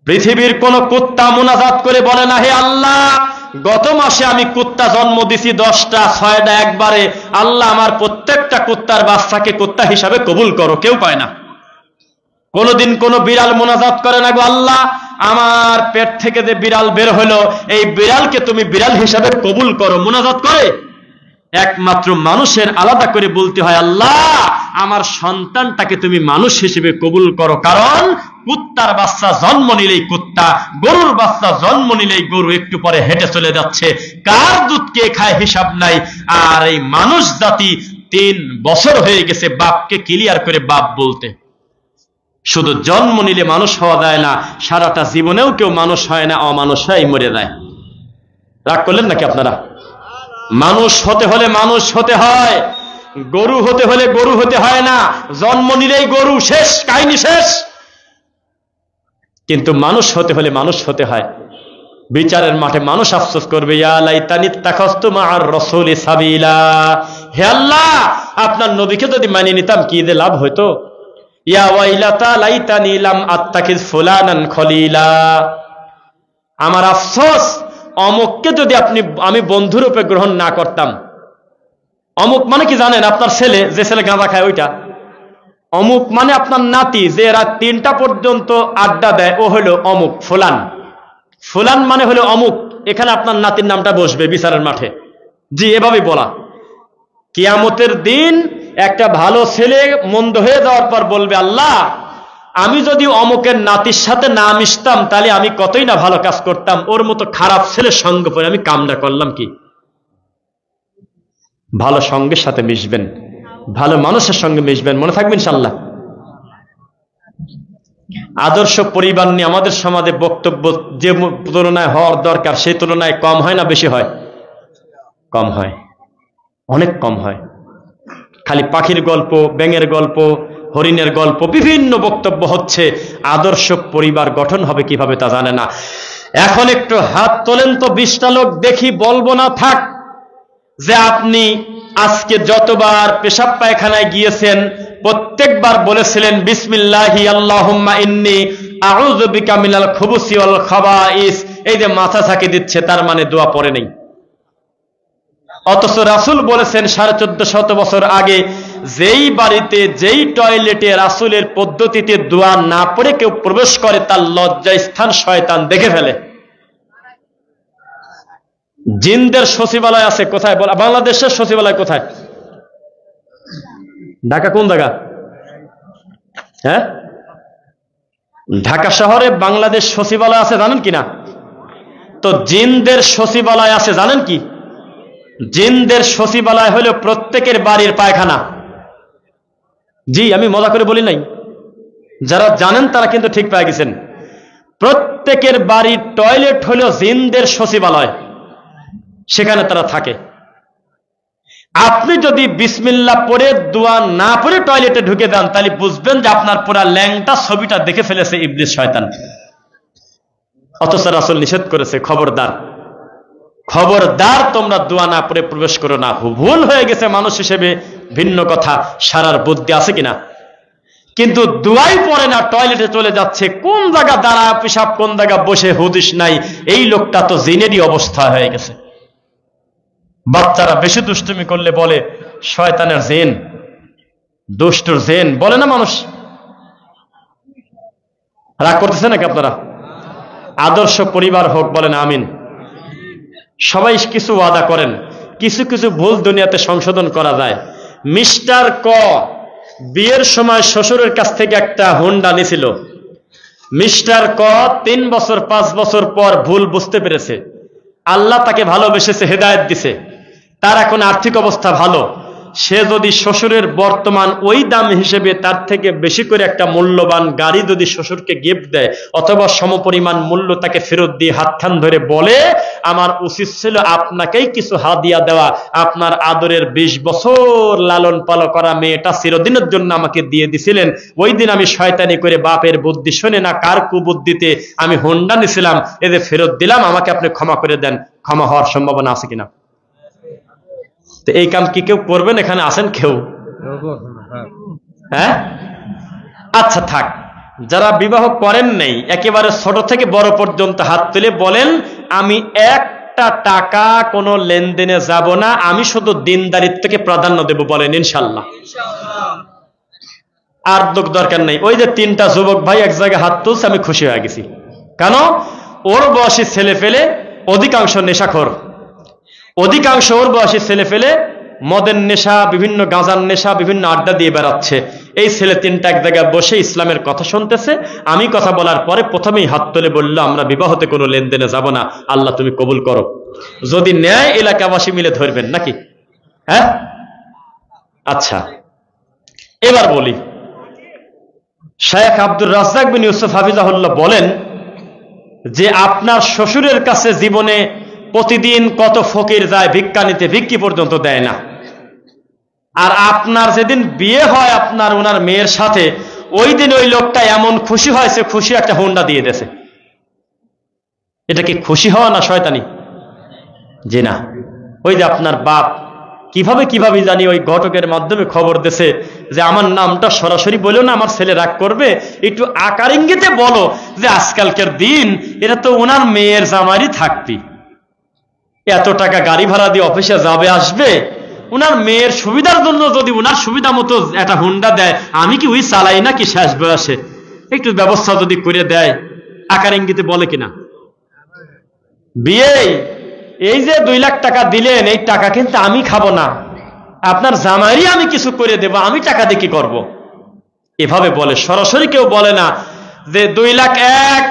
পৃথিবীর কোন কুত্তা মুনাজাত করে বলে না, হে আল্লাহ, গত মাসে আমি কুত্তা জন্ম দিছি 10টা, 6টা একবারে, আল্লাহ আমার প্রত্যেকটা কুত্তার বাচ্চাকে কুত্তা হিসাবে কবুল করো। কেউ পায় না। কোনদিন কোন বিড়াল মুনাজাত করে না, গো আল্লাহ, আমার পেট থেকে যে বিড়াল বের হলো, এই বিড়ালকে তুমি বিড়াল হিসাবে কবুল করো। মুনাজাত করে? একমাত্র মানুষের আলাদা করে বলতে হয়, আল্লাহ আমার সন্তানটাকে তুমি মানুষ হিসেবে কবুল করো। কারণ কুত্তার বাচ্চা জন্ম নিলেই কুত্তা, গরুর বাচ্চা জন্ম নিলেই গরু, একটু পরে হেঁটে চলে যাচ্ছে, কার দুধ কে খায় হিসাব নাই। আর এই মানুষ জাতি 3 বছর হয়ে গেছে বাপকে ক্লিয়ার করে বাপ বলতে। শুধু জন্ম নিলে মানুষ হওয়া যায় না, সারাটা জীবনেও কেউ মানুষ হয় না, অমানুষ হয়ে মরে যায়। রাগ করলেন নাকি আপনারা? মানুষ হতে হলে মানুষ হতে হয়, গরু হতে হলে গরু হতে হয় না। জন্ম নিলেই গরু, শেষ, কাহিনী শেষ। কিন্তু মানুষ হতে হলে মানুষ হতে হয়। বিচারের মাঠে মানুষ আফসোস করবে, ইয়া লাইতানি ইত্তাখাযতু মা'আর রাসূলি সাবিলা, হে আল্লাহ, আপনার নবীকে যদি মানিয়ে নিতাম কি যে লাভ হইতো। ইয়া ওয়াইলাতা লাইতানি লাম আত্তাখিজ ফুলানান খলিলা, আমার আফসোস, অমুককে যদি আমি বন্ধুরূপে গ্রহণ না করতাম। অমুক মানে কি জানেন? আপনার ছেলে, যে ছেলে গাঁজা খায় ওইটা। অমুক মানে আপনার নাতি, যে রাত 3টা পর্যন্ত আড্ডা দেয়, ও হলো অমুক। ফুলান, ফুলান মানে হলো অমুক। এখানে আপনার নাতির নামটা বসবে বিচারের মাঠে। জি, এভাবে বলা। কিয়ামতের দিন একটা ভালো ছেলে মন্দ হয়ে যাওয়ার পর বলবে, আল্লাহ আমি যদি অমুকের নাতির সাথে না মিশতাম তাহলে আমি কতই না ভালো কাজ করতাম, ওর মতো খারাপ ছেলের সঙ্গ পরে আমি কামনা করলাম কি? ভালো সঙ্গের সাথে মিশবেন, ভালো মানুষের সঙ্গে মিশবেন, মনে থাকবে ইনশাআল্লাহ। আদর্শ পরিবার নিয়ে আমাদের সমাজে বক্তব্য যে তুলনায় হওয়ার দরকার সেই তুলনায় কম হয় না বেশি হয়? কম হয়, অনেক কম হয়। খালি পাখির গল্প, ব্যাঙের গল্প, হরিণের গল্প, বিভিন্ন বক্তব্য হচ্ছে। আদর্শ পরিবার গঠন হবে কিভাবে তা জানে না। এখন একটু হাত তোলেন তো 20টা লোক দেখি, বলবো না থাক, যে আপনি আজকে যতবার পেশাব পায়খানায় গিয়েছেন প্রত্যেকবার বলেছিলেন বিসমিল্লাহি আল্লাহুম্মা ইন্নী আউযু বিকা মিনাল খুবুসি ওয়াল খাবাইস। এই যে মাথা ঝাঁকি দিচ্ছে, তার মানে দোয়া পড়ে নেই। অথচ রাসূল বলেছেন 1450 বছর আগে, যেই বাড়িতে যেই টয়লেটে রাসূলের পদ্ধতিতে দোয়া না পড়ে কেউ প্রবেশ করে তার লজ্জা স্থান শয়তান দেখে ফেলে। জিনদের সচিবালয় আছে কোথায়? বাংলাদেশের সচিবালয় কোথায়? ঢাকা কোন জায়গা? হ্যাঁ, ঢাকা শহরে বাংলাদেশ সচিবালয় আছে, জানেন কিনা? তো জিনদের সচিবালয় আছে জানেন কি? জিনদের সচিবালয় হলো প্রত্যেকের বাড়ির পায়খানা। জি, আমি মজা করে বলি নাই, যারা জানেন তারা কিন্তু ঠিক পেয়ে গেছেন। প্রত্যেকের বাড়ির টয়লেট হলো জিনদের সচিবালয়, সেখানে তারা থাকে। আপনি যদি বিসমিল্লাহ পড়ে দোয়া না পড়ে টয়লেটে ঢুকে দেন তাহলে বুঝবেন যে আপনার পুরা ল্যাংটা ছবিটা দেখে ফেলেছে ইবলিস শয়তান। অথচ রাসূল নিষেধ করেছে, খবরদার, খবরদার তোমরা দোয়া না পড়ে প্রবেশ করো না। ভুল হয়ে গেছে মানুষ হিসেবে ভিন্ন কথা, সারার বুদ্ধি আছে কিনা, কিন্তু দোয়াই পড়ে না, টয়লেটে চলে যাচ্ছে। কোন জায়গা দাঁড়ায় পেশাব, কোন জায়গা বসে হুদিস নাই। এই লোকটা তো জিনেরই অবস্থা হয়ে গেছে। বাচ্চারা বেশি দুষ্টুমি করলে বলে শয়তানের জিন, দুষ্টুর জিন বলে না মানুষ। রাগ করতেছে নাকি আপনারা? আদর্শ পরিবার হোক, বলেন আমিন। সবাই কিছু ওয়াদা করেন, কিছু কিছু ভুল দুনিয়াতে সংশোধন করা যায়। মিস্টার ক বিয়ের সময় শ্বশুরের কাছ থেকে একটা হোন্ডা নিছিল। মিস্টার ক 3 বছর 5 বছর পর ভুল বুঝতে পেরেছে। আল্লাহ তাকে ভালোবেসেছে, হেদায়েত দিছে, তার এখন আর্থিক অবস্থা ভালো। সে যদি শ্বশুরের বর্তমান ওই দাম হিসেবে তার থেকে বেশি করে একটা মূল্যবান গাড়ি যদি শ্বশুরকে গিফট দেয়, অথবা সমপরিমাণ মূল্য তাকে ফেরত দিয়ে হাতখান ধরে বলে, আমার উচিত ছিল আপনাকেই কিছু হাদিয়া দেওয়া, আপনার আদরের 20 বছর লালন পালন করা মেয়েটা চিরদিনের জন্য আমাকে দিয়ে দিছিলেন, ওই দিন আমি শয়তানি করে বাপের বুদ্ধি শুনে না কার কুবুদ্ধিতে আমি হোন্ডা নিছিলাম, এদের ফেরত দিলাম, আমাকে আপনি ক্ষমা করে দেন। ক্ষমা হওয়ার সম্ভাবনা আছে কিনা? তো এই কাম কি কেউ করবেন? এখানে আছেন কেউ? হ্যাঁ, আচ্ছা থাক, যারা বিবাহ করেন নাই একেবারে ছোট থেকে বড় পর্যন্ত হাত তুলে বলেন, আমি একটা টাকা কোনো লেনদেনে যাব না, আমি শুধু দিনদারিত্বকে প্রাধান্য দেব, বলেন ইনশাল্লাহ। আর লোক দরকার নেই। ওই যে 3টা যুবক ভাই এক জায়গায় হাত তুলছে, আমি খুশি হয়ে গেছি। কেন? ওর বয়সী ছেলে ফেলে অধিকাংশ নেশাখোর, অধিকাংশ ওর বয়সী ছেলে ফেলে মদের নেশা, বিভিন্ন গাঁজার নেশা, বিভিন্ন আড্ডা দিয়ে বেড়াচ্ছে। এই ছেলে 3টা এক জায়গায় বসে ইসলামের কথা শুনতেছে। আমি কথা বলার পরে প্রথমেই হাত তুলে বলল, আমরা বিবাহতে কোনো লেনদেনে যাব না, আল্লাহ তুমি কবুল করো। যদি ন্যায় এলাকাবাসী মিলে ধরবেন নাকি? হ্যাঁ, আচ্ছা এবার বলি, শেখ আব্দুর রাজ্জাক বিন ইউসুফ হাফিজাহুল্লাহ বলেন যে আপনার শ্বশুরের কাছে জীবনে প্রতিদিন কত ফকির যায় ভিক্ষা নিতে, ভিক্ষি পর্যন্ত দেয় না। আর আপনার যেদিন বিয়ে হয় আপনার ওনার মেয়ের সাথে, ওই দিন ওই লোকটা এমন খুশি হয়েছে, খুশি একটা হোন্ডা দিয়ে দিয়েছে। এটা কি খুশি হওয়া না শয়তানি? জি না। ওই যে আপনার বাপ কিভাবে জানি ওই ঘটকের মাধ্যমে খবর দিয়েছে যে আমার নামটা সরাসরি বলো না, আমার ছেলে রাগ করবে, একটু আকার ইঙ্গিতে বলো যে আজকালকার দিন এটা তো ওনার মেয়ের জামাইরই থাকবি, এত টাকা গাড়ি ভাড়া দিয়ে অফিসে যাবে আসবে, উনার মেয়ের সুবিধার জন্য যদি উনার সুবিধা মতো একটা হুন্ডা দেয়, আমি কি ওই চালাই না কি শেষ বয়সে, একটু ব্যবস্থা যদি করে দেয়, আকার ইঙ্গিতে বলে কিনা? বিয়ে এই যে 2 লাখ টাকা দিলেন, এই টাকা কিন্তু আমি খাবো না, আপনার জামাইরই আমি কিছু করে দেব, আমি টাকা দিয়ে কি করবো? এভাবে বলে, সরাসরি কেউ বলে না যে 2,01,000,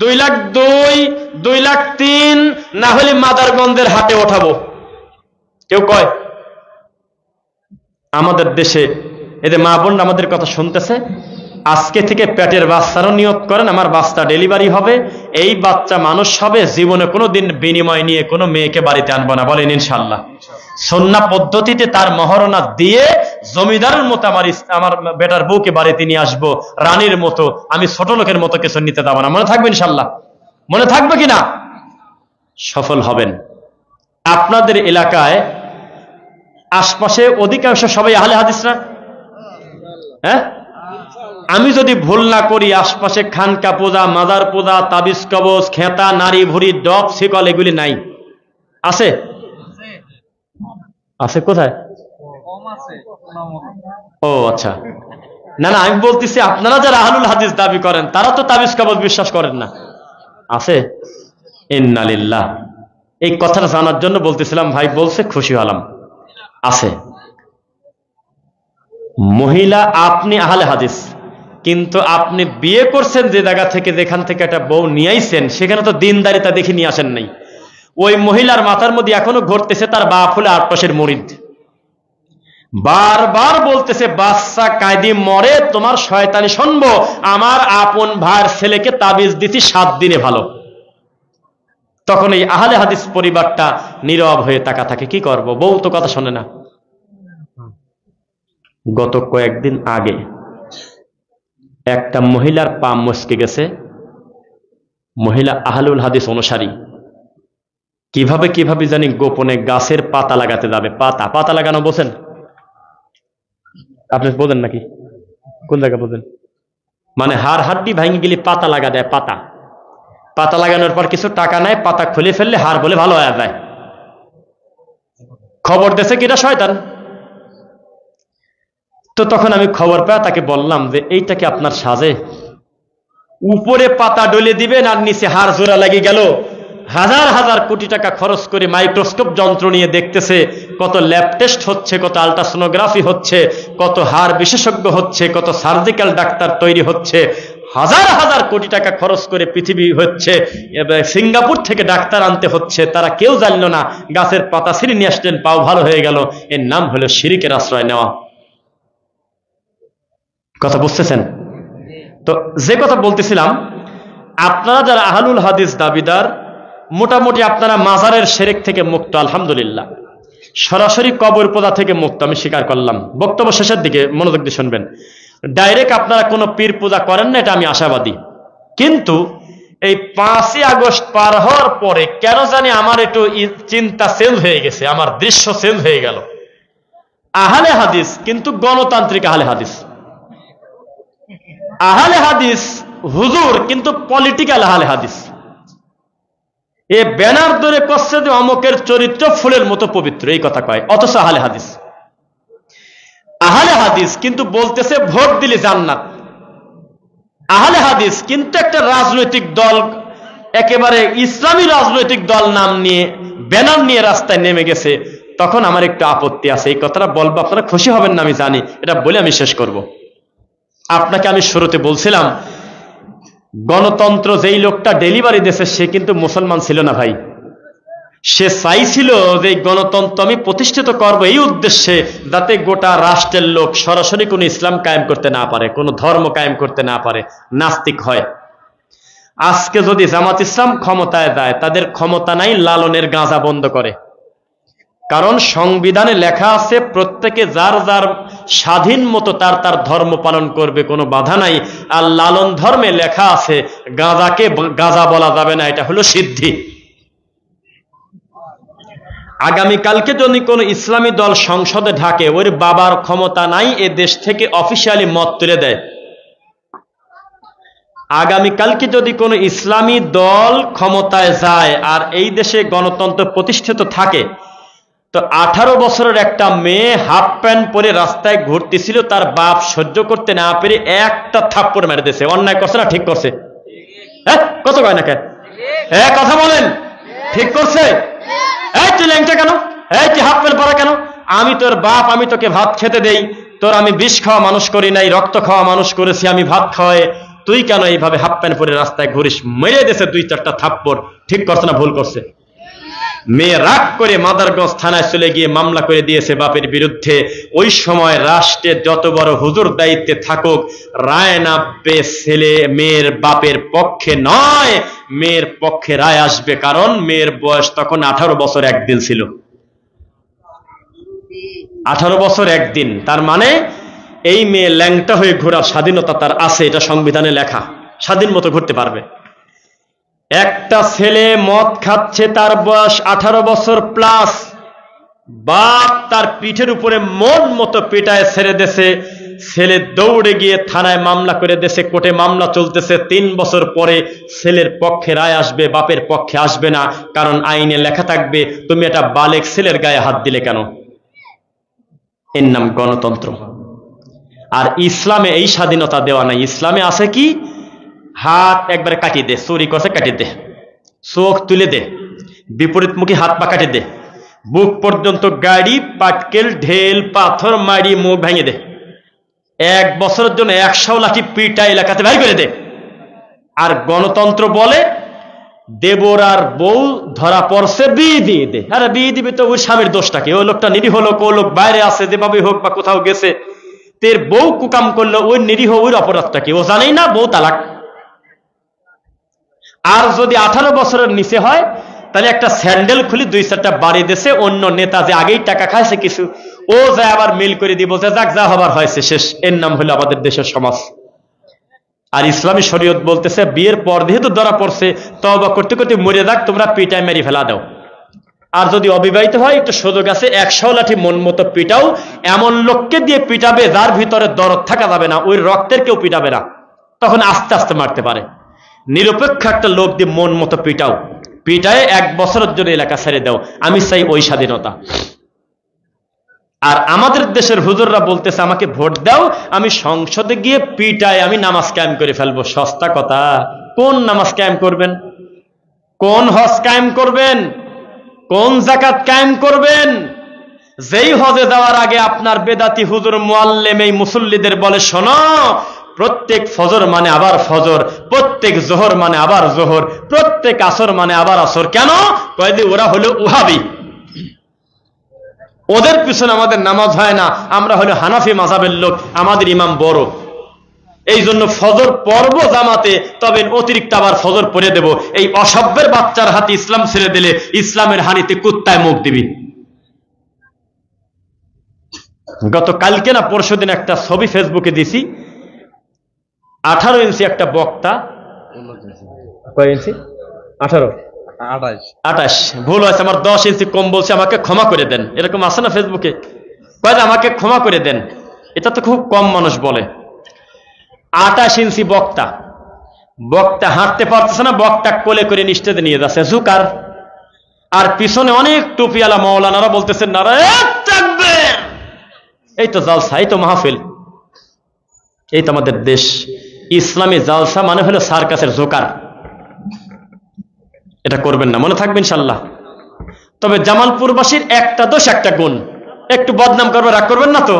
2,02,000, 2,03,000 না হলে মাদারগঞ্জের হাটে ওঠাবো, কেউ কয়? আমাদের দেশে এদের মা বোন আমাদের কথা শুনতেছে, আজকে থেকে পেটের বাচ্চারও নিয়ত করেন আমার বাচ্চা ডেলিভারি হবে, এই বাচ্চা মানুষ হবে, জীবনে কোনোদিন বিনিময় নিয়ে কোনো মেয়েকে বাড়িতে আনবো না, বলেন ইনশাআল্লাহ। সুন্নাহ পদ্ধতিতে তার মহরণা দিয়ে জমিদারের মতো আমার বেটার বউকে বাড়িতে নিয়ে আসবো, রানীর মতো, আমি ছোট লোকের মতো কিছু নিতে দেবো না। মনে থাকবে ইনশাআল্লাহ? মনে থাকবে কিনা? সফল হবেন। আপনাদের এলাকায় আশপাশে অধিকাংশ সবাই আহলে হাদিস না? হ্যাঁ, আমি যদি ভুল না করি আশপাশে খানকা পূজা, মাজার পূজা, তাবিজ কবজ, খেতা, নারী ভুরি, ডব, শিকল এগুলি নাই? আছে? আছে কোথায়? ও আচ্ছা, না না, আমি বলতেছি আপনারা যারা আহলুল হাদিস দাবি করেন তারা তো তাবিজ কবজ বিশ্বাস করেন না। আছে? ইন্না লিল্লাহ। এই কথাটা জানার জন্য বলতেছিলাম, ভাই বলছে, খুশি হলাম। আছে। মহিলা আপনি আহলে হাদিস, কিন্তু আপনি বিয়ে করছেন যে জায়গা থেকে, যেখান থেকে একটা বউ নিয়ে আইছেন, সেখানে তো দিনদারিতা দেখে নিয়ে আসেন নাই। ওই মহিলার মাথার মধ্যে এখনো ঘটতেছে তার বাপ হলে 8 মাসের মুরিদ, বারবার বলতেছে বাচ্চা কায়দি মরে তোমার শয়তানি শুনবো, আমার আপন ভাইয়ের ছেলেকে তাবিজ দিছি 7 দিনে ভালো। তখন এই আহলে হাদিস পরিবারটা নীরব হয়ে তাকা থাকে, কি করব, বউ তো কথা শোনে না। গত কয়েকদিন আগে একটা মহিলার পা মচকে গেছে, মহিলা আহলুল হাদিস অনুসারী, কিভাবে কিভাবে জানি গোপনে গাছের পাতা লাগাতে যাবে। পাতা লাগানো বোঝেন? আপনি বোঝেন নাকি? কোন জায়গা বোঝেন? মানে হাড় হাড্ডি ভাঙে গেলে পাতা লাগা দেয়। পাতা লাগানোর পর কিছু টাকা নেয়, পাতা খুলে ফেললে হাড় বলে ভালো হয়ে যায়। খবর দিয়েছে কিনা শয়তান। তো তখন আমি খবর পেয়ে তাকে বললাম যে এইটা কি আপনার সাজে? উপরে পাতা ডলে দিবেন আর নিচে হাড় জোড়া লাগে গেল। হাজার হাজার কোটি টাকা খরচ করে মাইক্রোস্কোপ যন্ত্র নিয়ে দেখতেছে, কত ল্যাব টেস্ট হচ্ছে, কত আল্ট্রাসোনোগ্রাফি হচ্ছে, কত হাড় বিশেষজ্ঞ হচ্ছে, কত সার্জিক্যাল ডাক্তার তৈরি হচ্ছে, হাজার হাজার কোটি টাকা খরচ করে পৃথিবী হচ্ছে, সিঙ্গাপুর থেকে ডাক্তার আনতে হচ্ছে, তারা কেউ জানলো না, গাছের পাতা ছিঁড়ে নিয়ে আসলেন, পাও ভালো হয়ে গেল। এর নাম হলো শিরকের আশ্রয় নেওয়া। কথা বুঝতেছেন তো? যে কথা বলতেছিলাম, আপনারা যারা আহলুল হাদিস দাবিদার, মোটামুটি আপনারা মাজারের শিরক থেকে মুক্ত, আলহামদুলিল্লাহ। সরাসরি কবর পূজা থেকে মুক্ত, আমি স্বীকার করলাম। বক্তব্য শেষের দিকে মনোযোগ দিয়ে শুনবেন। ডাইরেক্ট আপনারা কোনো পীর পূজা করেন না, এটা আমি আশাবাদী। কিন্তু এই 5ই আগস্ট পার হওয়ার পরে কেন জানি আমার একটু চিন্তা চেঞ্জ হয়ে গেছে, আমার দৃশ্য চেঞ্জ হয়ে গেল। আহলে হাদিস কিন্তু গণতান্ত্রিক আহলে হাদিস, আহলে হাদিস হুজুর কিন্তু পলিটিক্যাল আহলে হাদিস। এ ব্যানার ধরে করছে যে অমুকের চরিত্র ফুলের মতো পবিত্র, এই কথা কয়, অথচ আহলে হাদিস। আহলে হাদিস কিন্তু বলতেছে ভোট দিলে জান্নাত। আহলে হাদিস কিন্তু একটা রাজনৈতিক দল, একেবারে ইসলামী রাজনৈতিক দল নাম নিয়ে ব্যানার নিয়ে রাস্তায় নেমে গেছে। তখন আমার একটু আপত্তি আছে, এই কথাটা বলবো, আপনারা খুশি হবেন না আমি জানি, এটা বলে আমি শেষ করব। আপনাকে আমি শুরুতে বলছিলাম, গণতন্ত্র যেই লোকটা ডেলিভারি দিয়েছে সে কিন্তু মুসলমান ছিল না ভাই। সে চাইছিল যে গণতন্ত্র আমি প্রতিষ্ঠিত করব এই উদ্দেশ্যে, যাতে গোটা রাষ্ট্রের লোক সরাসরি কোনো ইসলাম কায়েম করতে না পারে, কোনো ধর্ম কায়েম করতে না পারে, নাস্তিক হয়। আজকে যদি জামাত ইসলাম ক্ষমতায় যায়, তাদের ক্ষমতা নাই লালনের গাঁজা বন্ধ করে, কারণ সংবিধানে লেখা আছে প্রত্যেকে যার যার স্বাধীন মতো তার তার ধর্ম পালন করবে, কোনো বাধা নাই। আর লালন ধর্মে লেখা আছে গাঁজাকে গাঁজা বলা যাবে না, এটা হলো সিদ্ধি। আগামীকালকে যদি কোনো ইসলামী দল সংসদে ঢাকে, ওর বাবার ক্ষমতা নাই এ দেশ থেকে অফিসিয়ালি মত তুলে দেয়। আগামীকালকে যদি কোনো ইসলামী দল ক্ষমতায় যায় আর এই দেশে গণতন্ত্র প্রতিষ্ঠিত থাকে, তো 18 বছরের একটা মেয়ে হাফ প্যান্ট পরে রাস্তায় ঘুরতেছিল, তার বাপ সহ্য করতে না পেরে একটা থাপ্পড় মেরে দিয়েছে। অন্যায় করছে না ঠিক করছে? হ্যাঁ, কত কয় না কেন? হ্যাঁ, কথা বলেন, ঠিক করছে? এই তুই ল্যাংটা কেন? এই তুই হাফ প্যান্ট পরা কেন? আমি তোর বাপ, আমি তোকে ভাত খেতে দেই, তোর আমি বিষ খাওয়া মানুষ করি নাই, রক্ত খাওয়া মানুষ করেছি আমি ভাত খাওয়ায়, তুই কেন এইভাবে হাফ প্যান্ট পরে রাস্তায় ঘুরিস? মেরে দিয়েছে 2-4টা থাপ্পড়। ঠিক করছে না ভুল করছে? মেয়ে রাগ করে মাদারগঞ্জ থানায় চলে গিয়ে মামলা করে দিয়েছে বাপের বিরুদ্ধে। ওই সময় রাষ্ট্রে যত বড় হুজুর দায়িত্বে থাকুক, রায় নামবে ছেলে মেয়ের বাপের পক্ষে নয়, মেয়ের পক্ষে রায় আসবে। কারণ মেয়ের বয়স তখন 18 বছর 1 দিন ছিল। 18 বছর 1 দিন, তার মানে এই মেয়ে ল্যাংটা হয়ে ঘোরার স্বাধীনতা তার আছে, এটা সংবিধানে লেখা, স্বাধীন মতো ঘুরতে পারবে। একটা ছেলে মদ খাচ্ছে, তার বয়স 18 বছর প্লাস, বাপ তার পিঠের উপরে মন মতো পিটায় ছেড়ে দেছে, ছেলে দৌড়ে গিয়ে থানায় মামলা করে দেছে, কোর্টে মামলা চলতেছে। 3 বছর পরে ছেলের পক্ষে রায় আসবে, বাপের পক্ষে আসবে না। কারণ আইনে লেখা থাকবে তুমি একটা বালেক ছেলের গায়ে হাত দিলে কেন? এর নাম গণতন্ত্র। আর ইসলামে এই স্বাধীনতা দেওয়া নাই। ইসলামে আছে কি, হাত একবারে কাটিয়ে দে, চুরি করছে কাটিয়ে দে, চোখ তুলে দে, বিপরীতমুখী হাত পা কাটিয়ে দে, বুক পর্যন্ত গাড়ি পাটকেল ঢেল পাথর মারি মুখ ভেঙে দে, 1 বছরের জন্য 100 লাঠি পিটা এলাকাতে ভাই করে দে। আর গণতন্ত্র বলে দেবর আর বউ ধরা পড়ছে, বিয়ে দিয়ে দে। আরে বিয়ে দিবে তো ওই স্বামীর দোষটাকে, ওই লোকটা নিরীহ লোক, ও লোক বাইরে আছে যেভাবে হোক বা কোথাও গেছে, তের বউ কুকাম করলো, ওই নিরীহ ওই অপরাধটাকে ও জানেই না, বউ তালাক। আর যদি 18 বছরের নিচে হয় তাহলে একটা স্যান্ডেল খুলি 2-4টা বাড়ি দেশে, অন্য নেতা যে আগেই টাকা খাইছে কিছু, ও যায় আবার মিল করে দিব যে যাক যা হবার হয়েছে শেষ। এর নাম হলো আমাদের দেশের সমাজ। আর ইসলামী শরীয়ত বলতেছে বিয়ের পর যেহেতু ধরা পড়ছে, তওবা করতে করতে মরে যাক, তোমরা পিটায় মেরে ফেলা দাও। আর যদি অবিবাহিত হয় একটু সুযোগ আছে, 100 লাঠি মন মতো পিটাও। এমন লোককে দিয়ে পিটাবে যার ভিতরে দরদ থাকা যাবে না, ওই রক্তের কেউ পিটাবে না, তখন আস্তে আস্তে মারতে পারে। নিরপেক্ষ একটা লোক দিয়ে মন মতো পিটাও, পিটায় 1 বছরের জন্য এলাকা ছেড়ে দাও। আমি চাই ওই স্বাধীনতা। আর আমাদের দেশের হুজুররা বলতেছে আমাকে ভোট দাও, আমি সংসদে গিয়ে পিটায় আমি নামাজ কায়েম করে ফেলবো। সস্তা কথা। কোন নামাজ কায়েম করবেন? কোন হজ কায়েম করবেন? কোন যাকাত কায়েম করবেন? যেই হজে যাওয়ার আগে আপনার বেদাতি হুজুর মুআল্লিম এই মুসল্লিদের বলে, শোনো, প্রত্যেক ফজর মানে আবার ফজর, প্রত্যেক জোহর মানে আবার জোহর, প্রত্যেক আসর মানে আবার আসর। কেন? কয়েদি ওরা হলো ওহাবি, ওদের পিছনে আমাদের নামাজ হয় না। আমরা হলো হানাফি মাযহাবের লোক, আমাদের ইমাম বড়, এই জন্য ফজর পর্ব জামাতে, তবে অতিরিক্ত আবার ফজর পড়ে দেব। এই অসভ্যের বাচ্চার হাতে ইসলাম ছেড়ে দিলে ইসলামের হানিতে কুত্তায় মুখ দিবি। গত কালকে না পরশুদিন একটা ছবি ফেসবুকে দিছি, 18 ইঞ্চি একটা বক্তা, কয় ইঞ্চি? 28 ভুল হয়েছে আমার, 10 ইঞ্চি কম বলছে, আমাকে ক্ষমা করে দেন। এরকম আছে না ফেসবুকে, কয় আমাকে ক্ষমা করে দেন। এটা তো খুব কম মানুষ বলে। 28 ইঞ্চি বক্তা, বক্তা হাঁটতে পারতেছে না, বক্তা কোলে করে নিস্তেতে নিয়ে যাচ্ছে জুকার। আর পিছনে অনেক টুপিওয়ালা মাওলানারা বলতেছেন নারায়ণ তাকবীর। এই তো জালসা, এই তো মাহফিল, এই তো আমাদের দেশ। ইসলামী জালসা মানে হলো সার্কাসের জোকার। এটা করবেন না, মনে থাকবে ইনশাল্লাহ। তবে জামালপুরবাসীর একটা দোষ একটা গুণ, একটু বদনাম করবে, রাগ করবেন না তো?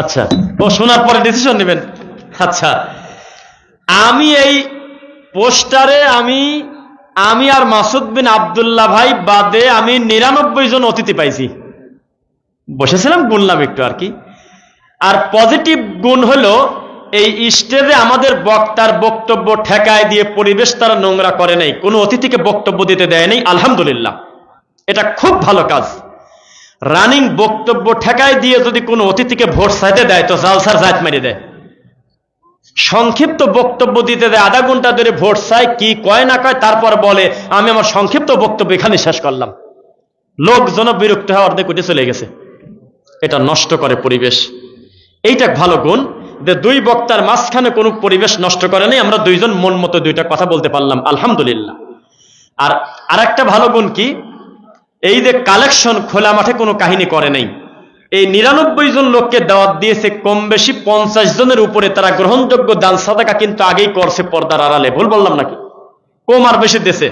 আচ্ছা, ও শোনার পরে ডিসিশন নেবেন। আচ্ছা, আমি এই পোস্টারে আমি আর মাসুদ বিন আব্দুল্লাহ ভাই বাদে আমি 99 জন অতিথি পাইছি। বসেছিলাম, গুনলাম একটু আর কি। আর পজিটিভ গুণ হলো এই স্টেজে আমাদের বক্তার বক্তব্য ঠেকায় দিয়ে পরিবেশ তারা নোংরা করে নাই, কোনো অতিথিকে বক্তব্য দিতে দেয় নাই। আলহামদুলিল্লাহ, এটা খুব ভালো কাজ। রানিং বক্তব্য ঠেকায় দিয়ে যদি কোনো অতিথিকে ভোট চাইতে দেয় তো জালসার জাত মেরে দেয়। সংক্ষিপ্ত বক্তব্য দিতে দেয়, আধা ঘন্টা ধরে ভোট চাই, কি কয় না কয়, তারপর বলে আমি আমার সংক্ষিপ্ত বক্তব্য এখানে শেষ করলাম। লোকজন বিরক্ত হয়ে অর্ধেক উঠে চলে গেছে। এটা নষ্ট করে পরিবেশ। এইটা ভালো গুণ যে 2 বক্তার মাঝখানে কোনো পরিবেশ নষ্ট করে নাই, আমরা 2 জন মন মতো 2টা কথা বলতে পারলাম, আলহামদুলিল্লাহ। আর আরেকটা ভালো গুণ কি, এই যে কালেকশন খোলা মাঠে কোনো কাহিনী করে নাই। এই 99 জন লোককে দাওয়াত দিয়েছে, কম বেশি 50 জনের উপরে তারা গ্রহণযোগ্য দান সাদাকা কিন্তু আগেই করছে পর্দার আড়ালে। ভুল বললাম নাকি? কম আর বেশি দেশে।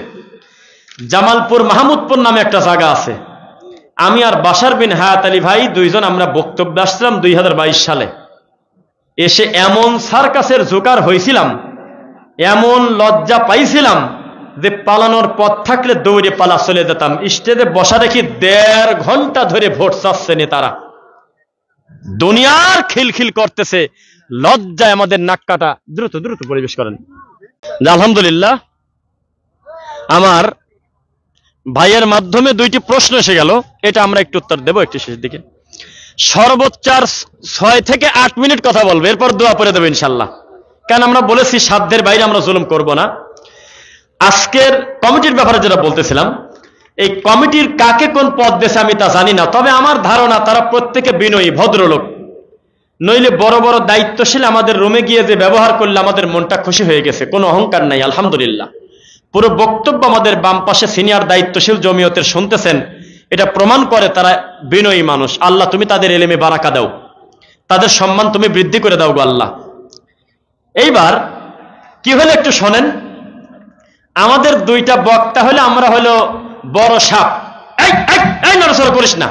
জামালপুর মাহমুদপুর নামে একটা জায়গা আছে, আমি আর বাশার বিন হায়াত আলী ভাই দুইজন আমরা বক্তব্য আসছিলাম 2022 সালে। এসে এমন সার্কাসের জোকার হয়েছিলাম, এমন লজ্জা পাইছিলাম যে পালানোর পথ থাকলে দৌড়ে পালা চলে যেতাম। স্টেজে বসা দেখি 1.5 ঘন্টা ধরে ভোট চাচ্ছে নেতারা, দুনিয়ার খিলখিল করতেছে, লজ্জায় আমাদের নাক কাটা। দ্রুত দ্রুত পরিবেশ করেন। আলহামদুলিল্লাহ, আমার ভাইয়ের মাধ্যমে 2টি প্রশ্ন এসে গেল, এটা আমরা একটু উত্তর দেবো একটু শেষের দিকে। সর্বোচ্চ 6 থেকে 8 মিনিট কথা বলবো, এরপর দোয়া পড়ে দেবো ইনশাল্লাহ। কারণ আমরা বলেছি সাধ্যের বাইরে আমরা জুলুম করব না। আজকের কমিটির ব্যাপারে যেটা বলতেছিলাম, এই কমিটির কাকে কোন পদ দেশে আমি তা জানি না, তবে আমার ধারণা তারা প্রত্যেকে বিনয়ী ভদ্রলোক। নইলে বড় বড় দায়িত্বশীল আমাদের রুমে গিয়ে যে ব্যবহার করলে আমাদের মনটা খুশি হয়ে গেছে, কোনো অহংকার নাই আলহামদুলিল্লাহ। পুরো বক্তব্য আমাদের বাম পাশে সিনিয়র দায়িত্বশীল জমিয়তের শুনতেছেন, এটা প্রমাণ করে তারা বিনয়ী মানুষ। আল্লাহ তুমি তাদের এলেমে বারাকা দাও, তাদের সম্মান তুমি বৃদ্ধি করে দাও গো আল্লাহ। এইবার কি হলো একটু শোনেন। আমাদের 2টা বক্তা হলে আমরা হলো বড় সাপ, এই নড়াচড়া করিস না।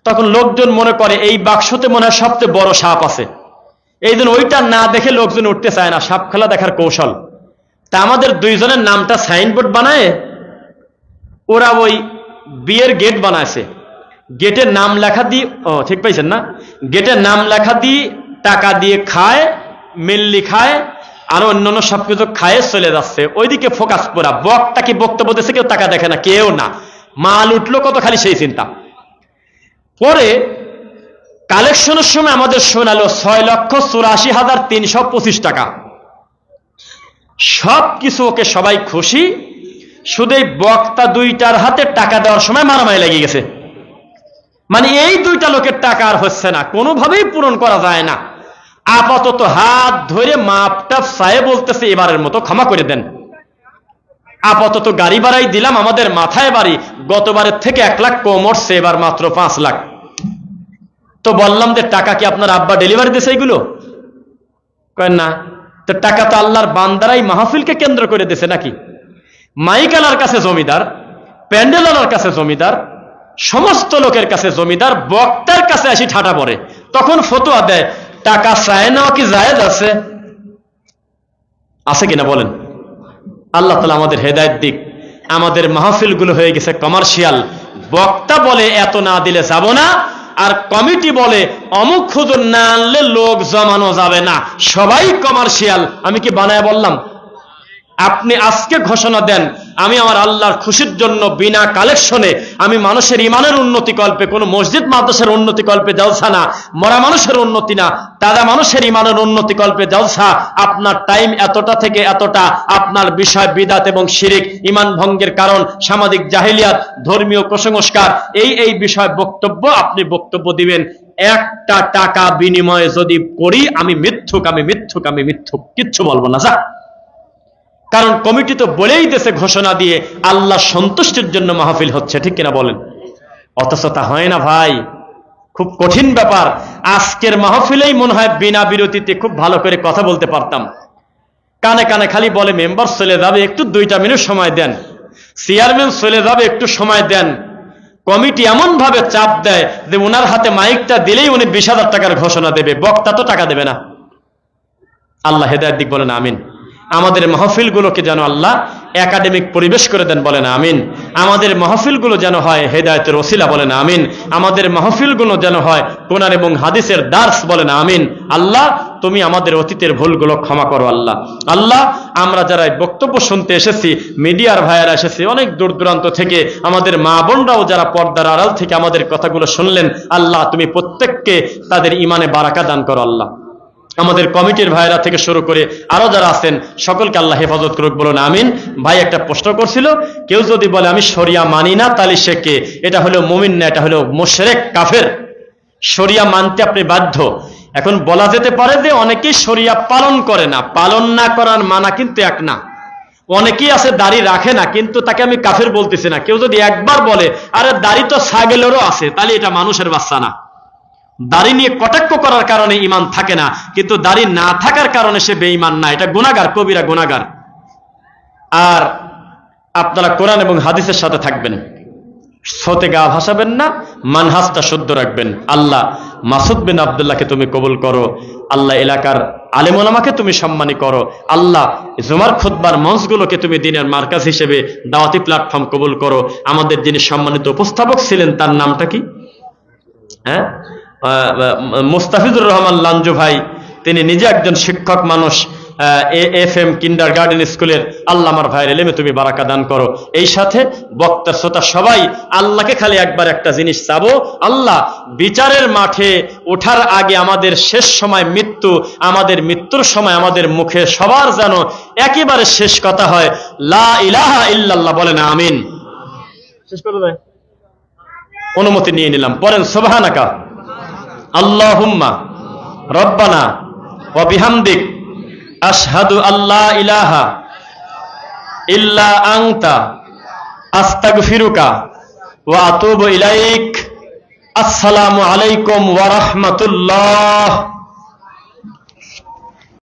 তখন লোকজন মনে করে এই বাক্সতে মনে হয় সবচেয়ে বড় সাপ আছে, এই জন্য ওইটা না দেখে লোকজন উঠতে চায় না, সাপ খেলা দেখার কৌশল। তা আমাদের 2 জনের নামটা সাইনবোর্ড বানায় ওরা ওই বিয়ের গেট বানাইছে, গেটের নাম লেখা দিয়ে, ঠিক পাইছেন না, গেটের নাম লেখা দিয়ে টাকা দিয়ে খায়, মিল্লি খায়, আর অন্যান্য সবকিছু খায় চলে যাচ্ছে। ওইদিকে ফোকাস করা, বক্তা কি বক্তব্য দিচ্ছে, কেউ টাকা দেখে না, কেউ না। মাল উঠলো কত, খালি সেই চিন্তা। পরে কালেকশনের সময় আমাদের শোনালো 6,84,325 টাকা। সব কিছু ওকে, সবাই খুশি, শুধু এই বক্তা 2টার হাতে টাকা দেওয়ার সময় মারামারি লেগে গেছে। মানে এই 2টা লোকের টাকা আর হচ্ছে না, কোনোভাবেই পূরণ করা যায় না। আপাতত হাত ধরে মাপটা চায়ে বলতেছে এবারের মতো ক্ষমা করে দেন। আপাতত গাড়ি ভাড়াই দিলাম, আমাদের মাথায় বাড়ি, গতবারের থেকে 1 লাখ কম উঠছে, এবার মাত্র 5 লাখ। তো বললাম যে টাকা কি আপনার আব্বা ডেলিভারি দিয়েছে এইগুলো? কয়েন না। তো টাকা তো আল্লাহর বান্দারাই মাহফিলকে কেন্দ্র করে দিয়েছে নাকি? মাইকালার কাছে জমিদার, প্যান্ডেলার কাছে জমিদার, সমস্ত লোকের কাছে জমিদার, বক্তার কাছে আসি ঠাটা পড়ে। তখন ফতোয়া দেয় টাকা চায় নেওয়া কি জায়েজ আছে? আছে কিনা বলেন? আল্লাহ তাআলা আমাদের হেদায়েত দিক। আমাদের মাহফিলগুলো হয়ে গেছে কমার্শিয়াল। বক্তা বলে এত না দিলে যাব না, আর কমিটি বলে অমুক হুজুর না আনলে লোক জমানো যাবে না, সবাই কমার্শিয়াল। আমি কি বানায় বললাম? আপনি আজকে ঘোষণা দেন আমি আমার আল্লাহর খুশির জন্য বিনা কালেকশনে আমি মানুষের ইমানের উন্নতি কল্পে, কোনো মসজিদ মাদ্রাসার উন্নতি কল্পে জলসা না, মরা মানুষের উন্নতি না, তাজা মানুষের ইমানের উন্নতি কল্পে জলসা। আপনার টাইম এতটা থেকে এতটা, আপনার বিষয় বিদাত এবং শিরিক, ইমান ভঙ্গের কারণ, সামাজিক জাহেলিয়াত, ধর্মীয় কুসংস্কার, এই বিষয় বক্তব্য আপনি বক্তব্য দিবেন। 1টা টাকা বিনিময়ে যদি করি আমি মিথ্যুক, আমি মিথ্যুক, আমি মিথ্যুক, কিচ্ছু বলবো না। যা, কারণ কমিটি তো বলেই দিয়েছে ঘোষণা দিয়ে আল্লাহ সন্তুষ্টির জন্য মাহফিল হচ্ছে, ঠিক কিনা বলেন? অথচ তা হয় না ভাই, খুব কঠিন ব্যাপার। আজকের মাহফিলেই মনে হয় বিনা বিরতিতে খুব ভালো করে কথা বলতে পারতাম। কানে কানে খালি বলে মেম্বার চলে যাবে, একটু 2টা মিনিট সময় দেন, চেয়ারম্যান চলে যাবে, একটু সময় দেন। কমিটি এমন ভাবে চাপ দেয় যে ওনার হাতে মাইকটা দিলেই উনি 20,000 টাকার ঘোষণা দেবে, বক্তা তো টাকা দেবে না। আল্লাহ হেদায়েত দিক, বলেন আমিন। আমাদের মাহফিলগুলোকে যেন আল্লাহ একাডেমিক পরিবেশ করে দেন, বলেন আমিন। আমাদের মাহফিলগুলো যেন হয় হেদায়েতের ওসিলা, বলেন আমিন। আমাদের মাহফিলগুলো যেন হয় কোরআন এবং হাদিসের দার্স, বলেন আমিন। আল্লাহ তুমি আমাদের অতীতের ভুলগুলো ক্ষমা করো আল্লাহ। আল্লাহ আমরা যারা বক্তব্য শুনতে এসেছি, মিডিয়ার ভাইয়েরা এসেছি অনেক দূর দূরান্ত থেকে, আমাদের মা বোনরাও যারা পর্দার আড়াল থেকে আমাদের কথাগুলো শুনলেন, আল্লাহ তুমি প্রত্যেককে তাদের ইমানে বারাকা দান করো আল্লাহ। আমাদের কমিটির ভাইরা থেকে শুরু করে আরো যারা আছেন সকলকে আল্লাহ হেফাজত করুক, বলুন আমিন। ভাই একটা প্রশ্ন করছিল, কেউ যদি বলে আমি শরিয়া মানি না তাহলে সে কে? এটা হলো মুমিন না, এটা হলো মুশরিক কাফের। শরিয়া মানতে আপনি বাধ্য। এখন বলা যেতে পারে যে অনেকেই শরিয়া পালন করে না, পালন না করার মানা কিন্তু এক না। অনেকেই আছে দাড়ি রাখে না, কিন্তু তাকে আমি কাফের বলতেছি না। কেউ যদি একবার বলে আরে দাড়ি তো ছাগলেরও আছে, তাহলে এটা মানুষের বাচ্চা না। দাড়ি নিয়ে কটাক্ষ করার কারণে ইমান থাকে না, কিন্তু দাড়ি না থাকার কারণে সে বেঈমান না, এটা গুনাহগার, কবিরা গুনাহগার। আর আপনারা কোরআন এবং হাদিসের সাথে থাকবেন। স্রোতে গা ভাসাবেন না, মানহাজটা শুদ্ধ রাখবেন। আল্লাহ মাসুদ বিন আব্দুল্লাহকে তুমি কবুল করো। আল্লাহ এলাকার আলেম ওলামাকে তুমি সম্মানী করো। আল্লাহ জুমার খুতবার মঞ্চগুলোকে তুমি দিনের মার্কাজ হিসেবে দাওয়াতি প্ল্যাটফর্ম কবুল করো। আমাদের যিনি সম্মানিত উপস্থাপক ছিলেন তার নামটা কি? হ্যাঁ, মুস্তাফিজুর রহমান লাঞ্জু ভাই, তিনি নিজে একজন শিক্ষক মানুষ, FM কিন্ডারগার্টেন স্কুলের। আল্লাহ আমার ভাইয়ের এলেমে তুমি বারাকা দান করো। এই সাথে বক্তা শ্রোতা সবাই আল্লাহকে খালি একবার একটা জিনিস চাবো, আল্লাহ বিচারের মাঠে ওঠার আগে আমাদের শেষ সময় মৃত্যু, আমাদের মৃত্যুর সময় আমাদের মুখে সবার যেন একেবারে শেষ কথা হয় লা ইলাহা ইল্লাল্লাহ। বলেন আমিন। শেষ করে দেয়, অনুমতি নিয়ে নিলাম। পড়েন সুবহানাকা আল্লাহুম্মা রব্বানা ওয়া বিহামদিক আশহাদু আল্লা ইলাহা ইল্লা আনতা আস্তাগফিরুকা ওয়া আতুবু ইলাইক। আসসালামু আলাইকুম ওয়া রাহমাতুল্লাহ।